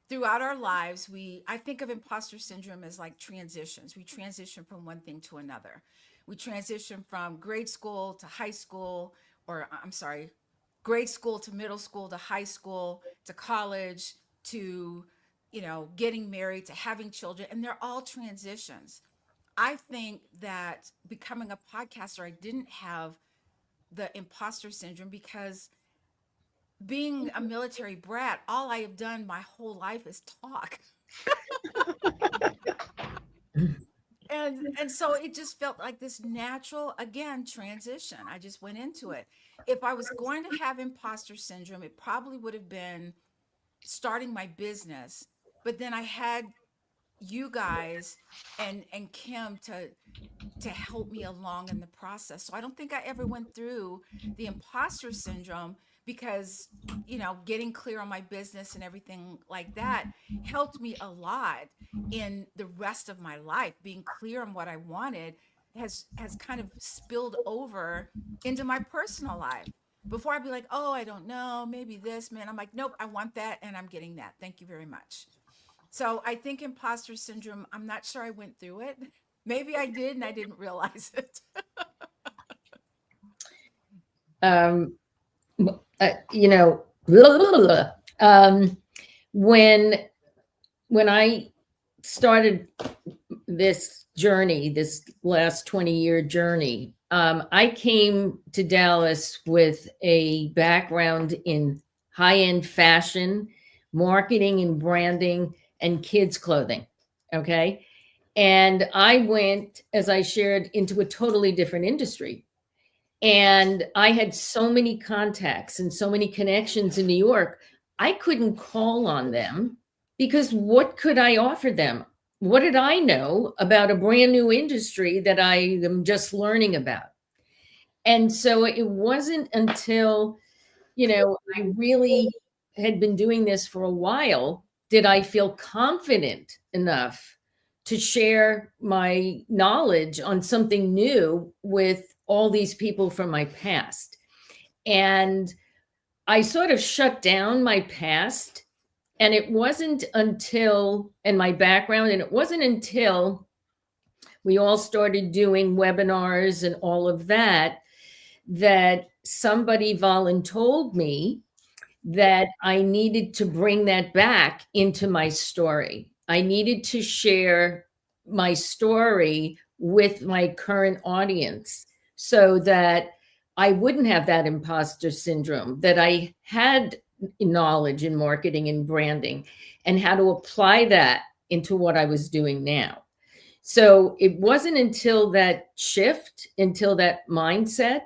throughout our lives, I think of imposter syndrome as like transitions. We transition from one thing to another. We transition from grade school to high school, or I'm sorry, grade school to middle school to high school to college to, getting married to having children, and they're all transitions. I think that becoming a podcaster, I didn't have the imposter syndrome because being a military brat, all I have done my whole life is talk. And so it just felt like this natural, again, transition. I just went into it. If I was going to have imposter syndrome, it probably would have been starting my business. But then I had you guys and Kim to help me along in the process. So I don't think I ever went through the imposter syndrome because, getting clear on my business and everything like that helped me a lot in the rest of my life. Being clear on what I wanted has kind of spilled over into my personal life. Before I'd be like, oh, I don't know, maybe this, man. I'm like, nope, I want that and I'm getting that. Thank you very much. So I think imposter syndrome, I'm not sure I went through it. Maybe I did and I didn't realize it. You know, blah, blah, blah, blah. When I started this journey, this last 20-year journey, I came to Dallas with a background in high-end fashion, marketing and branding, and kids clothing. Okay. And I went, as I shared, into a totally different industry. And I had so many contacts and so many connections in New York, I couldn't call on them because what could I offer them? What did I know about a brand new industry that I am just learning about? And so it wasn't until, you know, I really had been doing this for a while, did I feel confident enough to share my knowledge on something new with all these people from my past. And I sort of shut down my past. And it wasn't until, and my background, and it wasn't until we all started doing webinars and all of that, that somebody voluntold me that I needed to bring that back into my story. I needed to share my story with my current audience so that I wouldn't have that imposter syndrome, that I had knowledge in marketing and branding and how to apply that into what I was doing now. So it wasn't until that shift, until that mindset,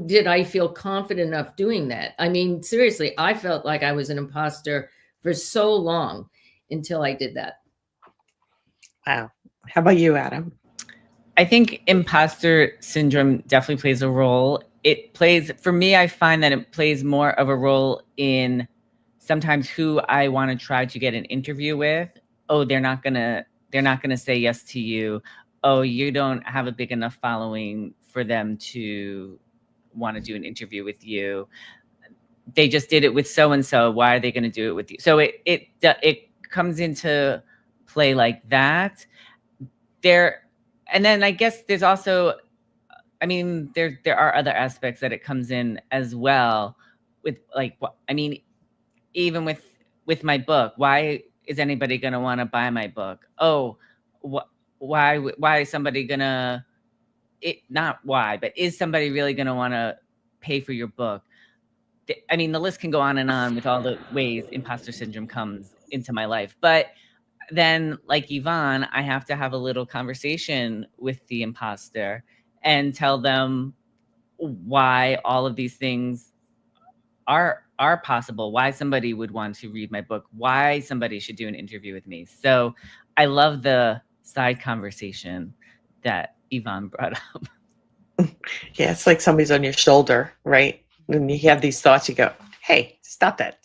did I feel confident enough doing that. I mean, seriously, I felt like I was an imposter for so long until I did that. Wow. How about you, Adam? I think imposter syndrome definitely plays a role. It plays, for me, I find that it plays more of a role in sometimes who I want to try to get an interview with. Oh, they're not gonna say yes to you. Oh, you don't have a big enough following for them to want to do an interview with you. They just did it with so-and-so. Why are they going to do it with you? So it comes into play like that. And then I guess there's also, I mean, there are other aspects that it comes in as well with, like, I mean, even with my book, why is anybody going to want to buy my book? Oh, why is somebody going to, not why, but is somebody really going to want to pay for your book? I mean, the list can go on and on with all the ways imposter syndrome comes into my life. But then, like Yvonne, I have to have a little conversation with the imposter and tell them why all of these things are possible, why somebody would want to read my book, why somebody should do an interview with me. So I love the side conversation that Yvonne brought up. Yeah, it's like somebody's on your shoulder, right? And you have these thoughts, you go, hey, stop that.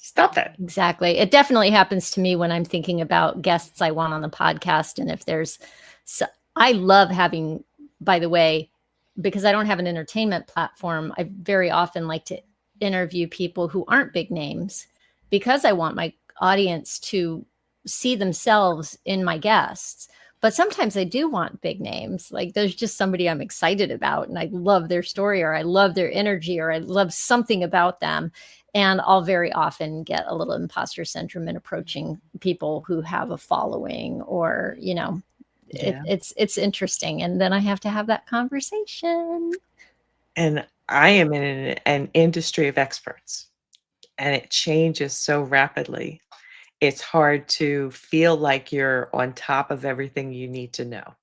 Exactly. It definitely happens to me when I'm thinking about guests I want on the podcast. And if there's, I love having, by the way, because I don't have an entertainment platform, I very often like to interview people who aren't big names because I want my audience to see themselves in my guests. But sometimes I do want big names. Like there's just somebody I'm excited about and I love their story or I love their energy or I love something about them. And I'll very often get a little imposter syndrome in approaching people who have a following or, you know, Yeah. it's interesting. And then I have to have that conversation. And I am in an industry of experts and it changes so rapidly. It's hard to feel like you're on top of everything you need to know.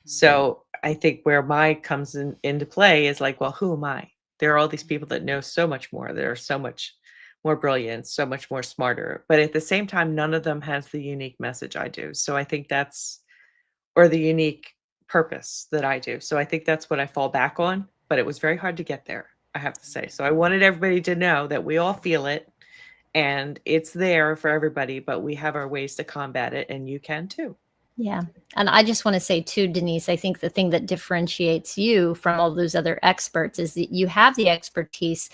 So I think where my comes into play is like, well, who am I? There are all these people that know so much more. That are so much more brilliant, so much more smarter. But at the same time, none of them has the unique message I do. So I think that's, or the unique purpose that I do. So I think that's what I fall back on. But it was very hard to get there, I have to say. So I wanted everybody to know that we all feel it and it's there for everybody, but we have our ways to combat it and you can too. Yeah. And I just want to say too, Denise, I think the thing that differentiates you from all those other experts is that you have the expertise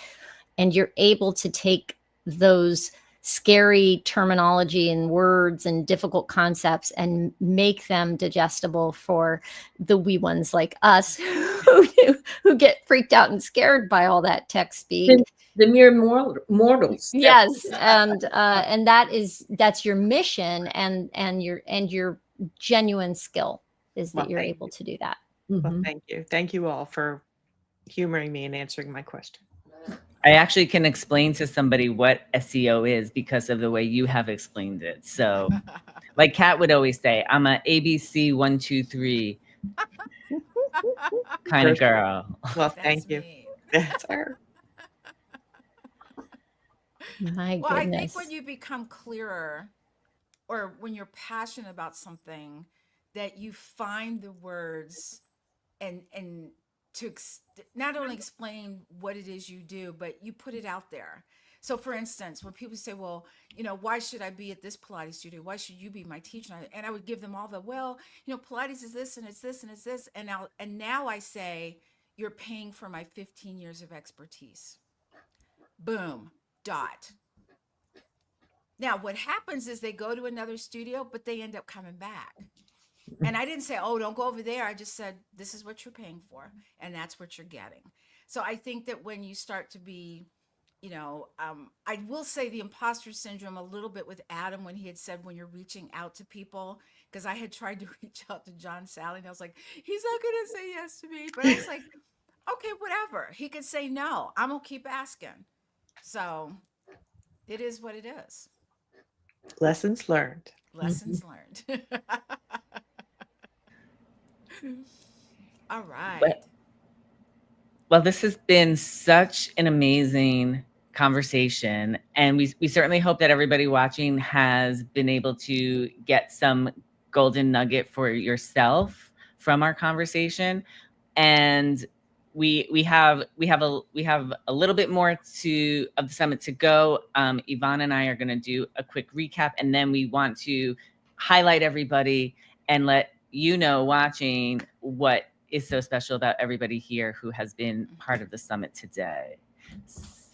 and you're able to take those scary terminology and words and difficult concepts and make them digestible for the wee ones like us who get freaked out and scared by all that tech speak. The mere mortals. Yes, and that's your mission, and your genuine skill is that Well, you're thank able to do that. Well, Mhm. thank you all for humoring me and answering my question. I actually can explain to somebody what SEO is because of the way you have explained it. So, like Kat would always say, I'm a ABC 1, 2, 3 kind of Perfect. girl. Well, That's thank you. me. That's her. My Well, I think goodness. when you become clearer or when you're passionate about something, that you find the words and to not only explain what it is you do, but you put it out there. So for instance, when people say, well, why should I be at this Pilates studio? Why should you be my teacher? And I would give them all the, well, Pilates is this and it's this and it's this. And now I say, you're paying for my 15 years of expertise. Boom, dot. Now, what happens is they go to another studio, but they end up coming back. And I didn't say, oh, don't go over there. I just said, this is what you're paying for, and that's what you're getting. So I think that when you start to be, I will say the imposter syndrome a little bit with Adam when he had said when you're reaching out to people, because I had tried to reach out to John Sally, and I was like, he's not going to say yes to me. But I was like, okay, whatever. He could say no. I'm going to keep asking. So it is what it is. Lessons learned. Lessons learned. All right. Well, this has been such an amazing conversation, and we certainly hope that everybody watching has been able to get some golden nugget for yourself from our conversation. And we have a little bit more of the summit to go. Yvonne and I are going to do a quick recap, and then we want to highlight everybody and let watching what is so special about everybody here who has been part of the summit today.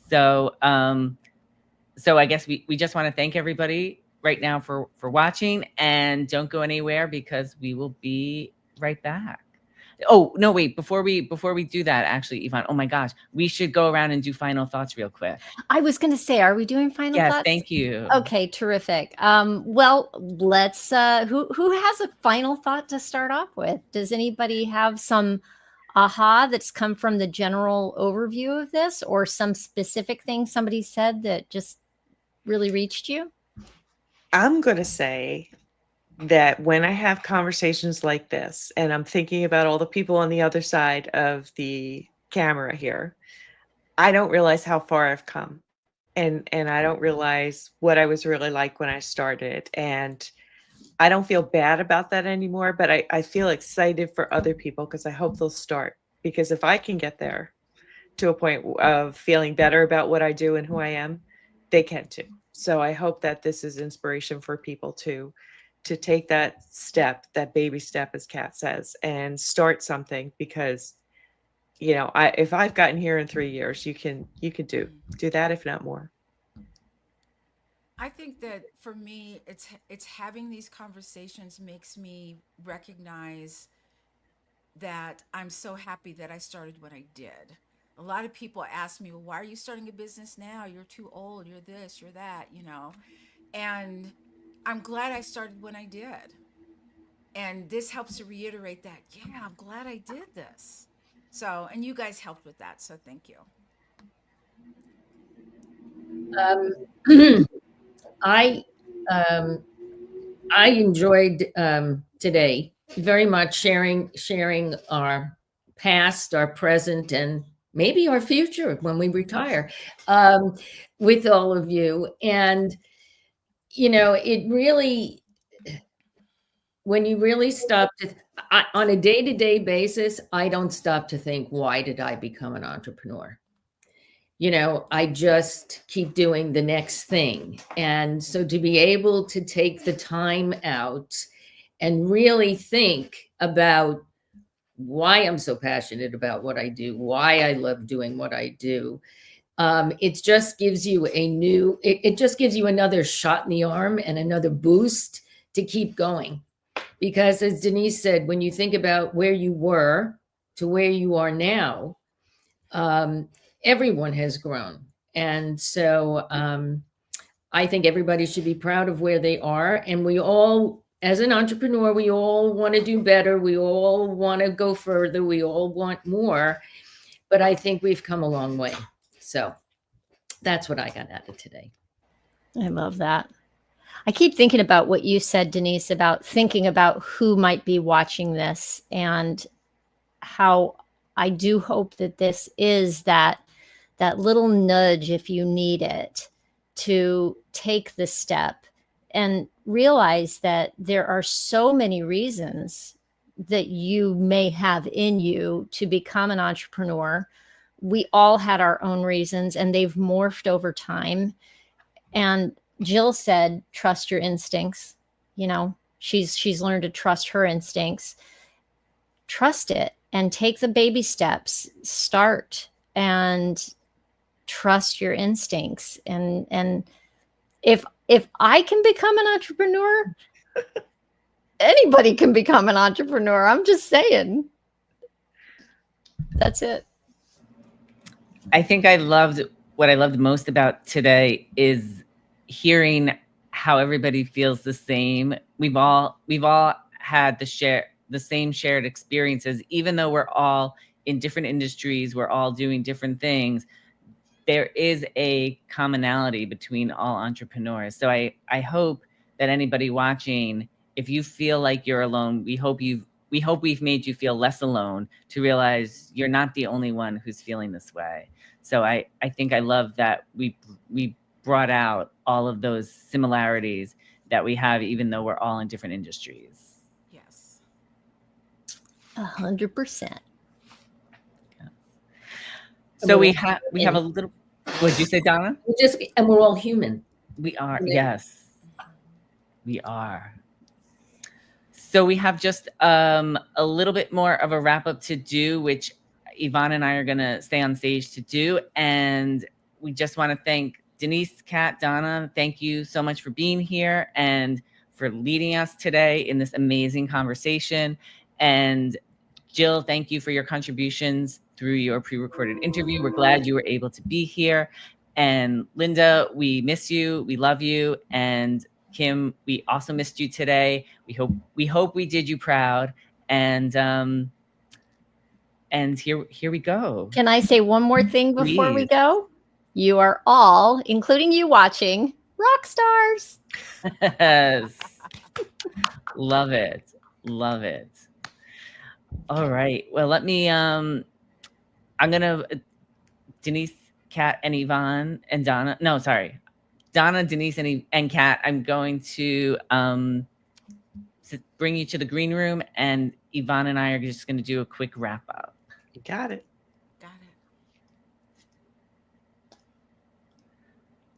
So I guess we just want to thank everybody right now for watching, and don't go anywhere because we will be right back. Oh, no, wait, before we do that, actually, Yvonne, oh my gosh, we should go around and do final thoughts real quick. I was going to say, are we doing final Yes, thoughts? thank you. Okay, terrific. Well, let's, who has a final thought to start off with? Does anybody have some aha that's come from the general overview of this, or some specific thing somebody said that just really reached you? I'm going to say that when I have conversations like this, and I'm thinking about all the people on the other side of the camera here, I don't realize how far I've come. And I don't realize what I was really like when I started. And I don't feel bad about that anymore, but I feel excited for other people because I hope they'll start. Because if I can get there to a point of feeling better about what I do and who I am, they can too. So I hope that this is inspiration for people to take that step, that baby step, as Kat says, and start something. Because if I've gotten here in 3 years, you can do that, if not more. I think that for me, it's having these conversations makes me recognize that I'm so happy that I started when I did. A lot of people ask me, well, why are you starting a business now? You're too old, you're this, you're that, and I'm glad I started when I did. And this helps to reiterate that, yeah, I'm glad I did this. So, and you guys helped with that. So thank you. I enjoyed today very much sharing our past, our present, and maybe our future when we retire with all of you. And it really, when you really stop to on a day-to-day basis, I don't stop to think, why did I become an entrepreneur? I just keep doing the next thing. And so to be able to take the time out and really think about why I'm so passionate about what I do, why I love doing what I do. It just gives you it just gives you another shot in the arm and another boost to keep going. Because as Denise said, when you think about where you were to where you are now, everyone has grown. And so I think everybody should be proud of where they are. And we all, as an entrepreneur, we all want to do better. We all want to go further. We all want more. But I think we've come a long way. So that's what I got out of today. I love that. I keep thinking about what you said, Denise, about thinking about who might be watching this, and how I do hope that this is that little nudge, if you need it, to take the step and realize that there are so many reasons that you may have in you to become an entrepreneur. We all had our own reasons, and they've morphed over time. And Jill said, trust your instincts. You know, she's learned to trust her instincts. Trust it and take the baby steps. Start and trust your instincts. And if I can become an entrepreneur, anybody can become an entrepreneur. I'm just saying. That's it. I think what I loved most about today is hearing how everybody feels the same. We've all had the same shared experiences, even though we're all in different industries, we're all doing different things. There is a commonality between all entrepreneurs. So I hope that anybody watching, if you feel like you're alone, we hope we've made you feel less alone, to realize you're not the only one who's feeling this way. So I think I love that we brought out all of those similarities that we have, even though we're all in different industries. Yes. 100%. So we have a little. What did you say, Donna? And we're all human. We are. Yeah. Yes, we are. So we have just a little bit more of a wrap up to do, which Yvonne and I are going to stay on stage to do. And we just want to thank Denise, Kat, Donna. Thank you so much for being here and for leading us today in this amazing conversation. And Jill, thank you for your contributions through your pre-recorded interview. We're glad you were able to be here. And Linda, we miss you. We love you. And Kim, we also missed you today. We hope we did you proud. And here we go. Can I say one more thing before we Please. go? You are all, including you watching, rock stars. Yes. Love it. Love it. All right. Well, let me, I'm going to, Denise, Kat, and Yvonne, and Donna. No, sorry. Donna, Denise, and Kat, I'm going to bring you to the green room, and Yvonne and I are just going to do a quick wrap up. You got it. Got it.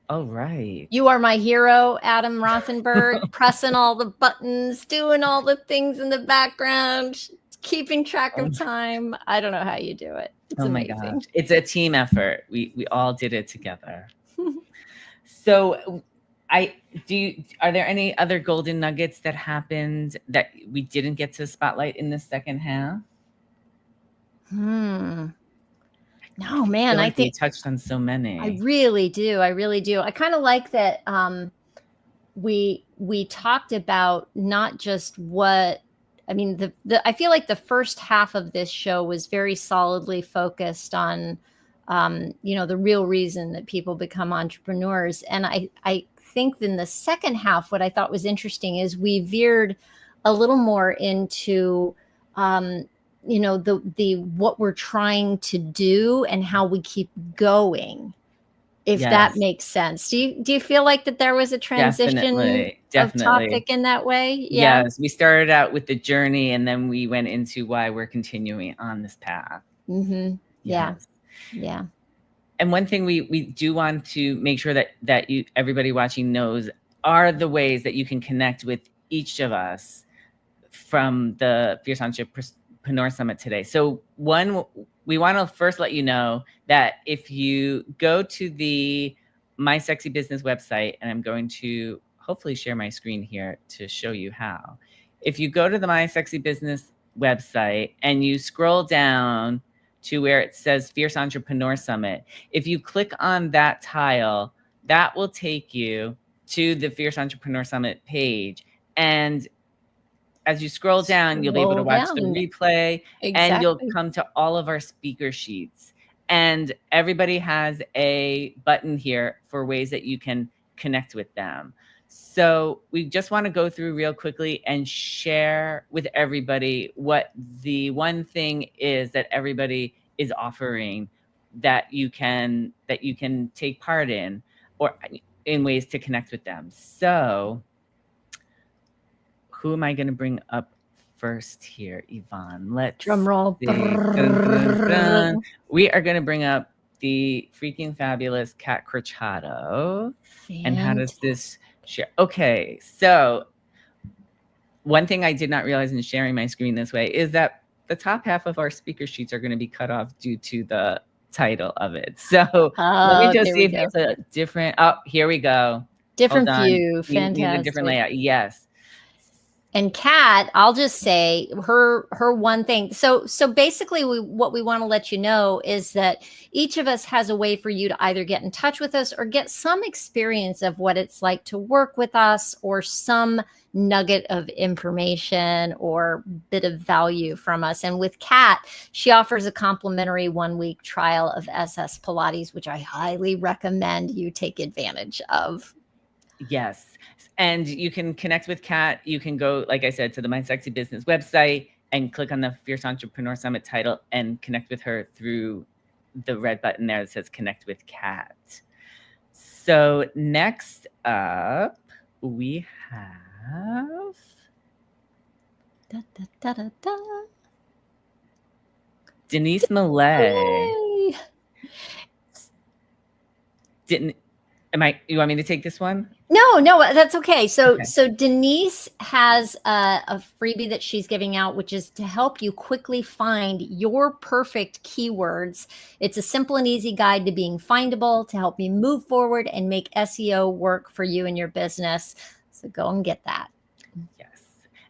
All right. You are my hero, Adam Rothenberg, pressing all the buttons, doing all the things in the background, keeping track of time. I don't know how you do it. It's amazing. My gosh. It's a team effort. We all did it together. So are there any other golden nuggets that happened that we didn't get to spotlight in the second half? No, man, I think you touched on so many. I really do. I kind of like that we talked about not just what, I mean, I feel like the first half of this show was very solidly focused on the real reason that people become entrepreneurs. And I think in the second half, what I thought was interesting is we veered a little more into, the what we're trying to do and how we keep going, if that makes sense. Do you feel like that there was a transition of topic in that way? Yeah. Yes, we started out with the journey, and then we went into why we're continuing on this path. Mm-hmm. Yes. Yeah. And one thing we do want to make sure that everybody watching knows are the ways that you can connect with each of us from the Fierce Entrepreneur Summit today. So one, we want to first let you know that if you go to the My Sexy Business website, and I'm going to hopefully share my screen here to show you how. If you go to the My Sexy Business website and you scroll down to where it says Fierce Entrepreneur Summit, if you click on that tile, that will take you to the Fierce Entrepreneur Summit page. And as you scroll down, you'll be able to watch the replay, and you'll come to all of our speaker sheets. And everybody has a button here for ways that you can connect with them. So we just want to go through real quickly and share with everybody what the one thing is that everybody is offering that you can take part in, or in ways to connect with them. So who am I going to bring up first here, Yvonne? Let's drum roll. see. Dun, dun, dun. We are going to bring up the freaking fabulous Kat Crociato. And how does this share? Okay, so one thing I did not realize in sharing my screen this way is that the top half of our speaker sheets are going to be cut off due to the title of it. So let me just see if there's a different, oh, here we go. Different view, fantastic. A different layout, yes. And Kat, I'll just say her one thing. So basically what we want to let you know is that each of us has a way for you to either get in touch with us or get some experience of what it's like to work with us, or some nugget of information or bit of value from us. And with Kat, she offers a complimentary 1-week trial of SS Pilates, which I highly recommend you take advantage of. Yes. And you can connect with Kat. You can go, like I said, to the My Sexy Business website and click on the Fierce Entrepreneur Summit title and connect with her through the red button there that says Connect with Kat. So next up, we have Denise Millay. You want me to take this one? No, that's okay. So Denise has a freebie that she's giving out, which is to help you quickly find your perfect keywords. It's a simple and easy guide to being findable to help you move forward and make SEO work for you and your business. So go and get that. Yes.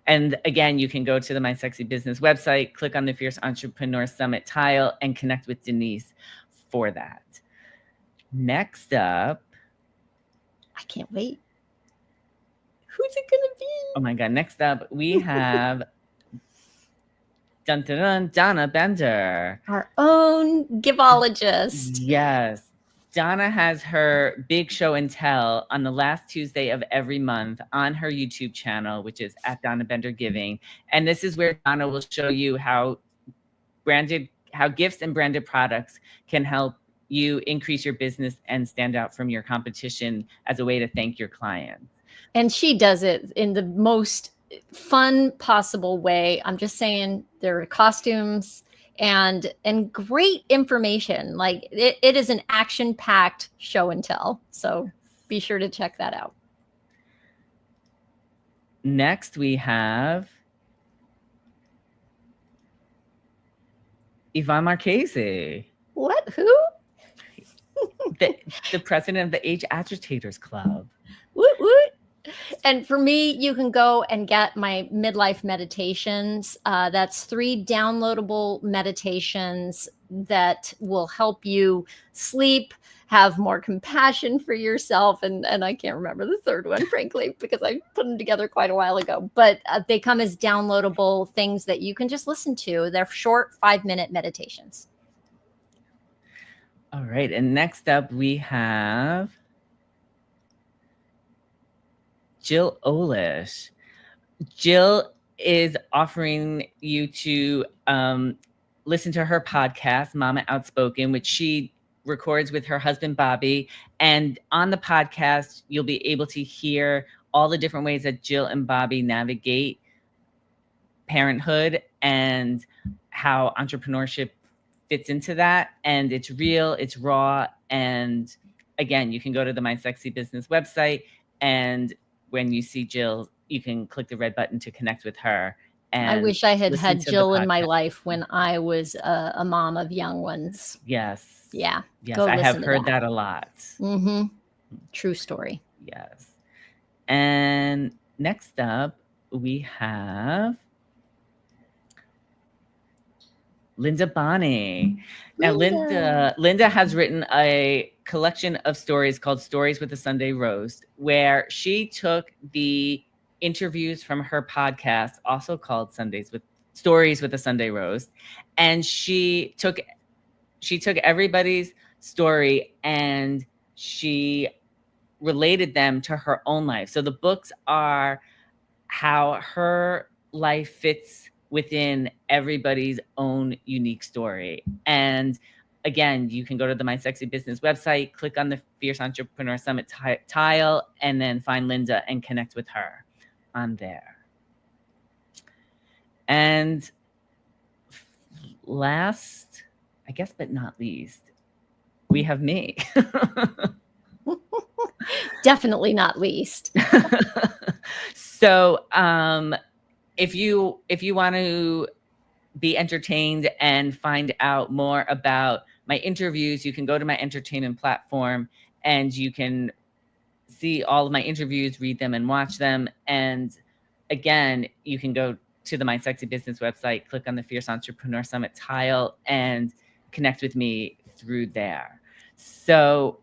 And again, you can go to the My Sexy Business website, click on the Fierce Entrepreneur Summit tile, and connect with Denise for that. Next up, I can't wait. Who's it gonna be? Oh my God. Next up, we have Donna Bender. Our own givologist. Yes. Donna has her big show and tell on the last Tuesday of every month on her YouTube channel, which is at Donna Bender Giving. And this is where Donna will show you how gifts and branded products can help you increase your business and stand out from your competition as a way to thank your clients. And she does it in the most fun possible way. I'm just saying, there are costumes and great information. Like it is an action-packed show and tell. So be sure to check that out. Next, we have Yvonne Marchese. What? Who? The president of the Age Agitators Club. Woot, woot. And for me, you can go and get my midlife meditations. That's 3 downloadable meditations that will help you sleep, have more compassion for yourself. And I can't remember the third one, frankly, because I put them together quite a while ago. But they come as downloadable things that you can just listen to. They're short 5-minute meditations. All right. And next up, we have Jill Olish. Jill is offering you to listen to her podcast, Mama Outspoken, which she records with her husband, Bobby. And on the podcast, you'll be able to hear all the different ways that Jill and Bobby navigate parenthood and how entrepreneurship fits into that. And it's real, it's raw. And again, you can go to the My Sexy Business website, and when you see Jill, you can click the red button to connect with her I and wish I had listen had to the Jill in my podcast. life when I was a mom of young ones. Yes. Yeah. Yes, Go I have listen to heard that. that a lot. Mm-hmm. True story. Yes. And next up, we have Linda Bonney. Now, Linda has written a collection of stories called Stories with the Sunday Roast, where she took the interviews from her podcast, also called Stories with the Sunday Roast, and she took everybody's story and she related them to her own life. So the books are how her life fits within everybody's own unique story. And again, you can go to the My Sexy Business website, click on the Fierce Entrepreneur Summit tile, and then find Linda and connect with her on there. And last, I guess, but not least, we have me. Definitely not least. So if you want to be entertained and find out more about my interviews, you can go to my entertainment platform and you can see all of my interviews, read them and watch them. And again, you can go to the My Sexy Business website, click on the Fierce Entrepreneur Summit tile and connect with me through there. So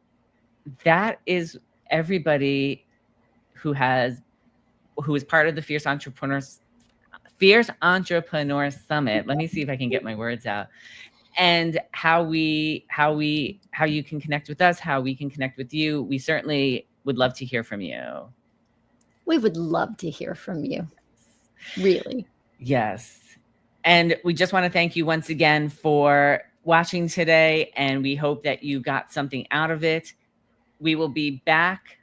that is everybody who is part of the Fierce Entrepreneur Summit. Let me see if I can get my words out. And how you can connect with us, how we can connect with you. We certainly would love to hear from you. We would love to hear from you. Really. Yes. And we just want to thank you once again for watching today. And we hope that you got something out of it. We will be back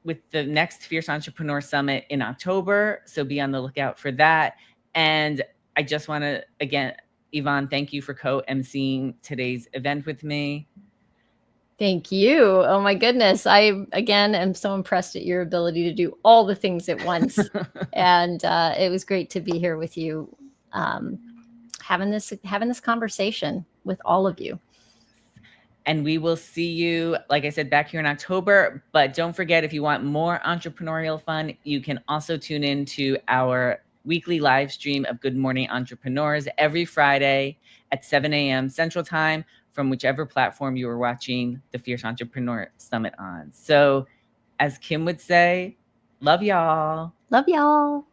with the next Fierce Entrepreneur Summit in October. So be on the lookout for that. And I just want to, again, Yvonne, thank you for co-emceeing today's event with me. Thank you. Oh my goodness. I, again, am so impressed at your ability to do all the things at once. And it was great to be here with you, having this conversation with all of you. And we will see you, like I said, back here in October. But don't forget, if you want more entrepreneurial fun, you can also tune in to our weekly live stream of Good Morning Entrepreneurs every Friday at 7 a.m. Central Time from whichever platform you are watching the Fierce Entrepreneur Summit on. So as Kim would say, love y'all. Love y'all.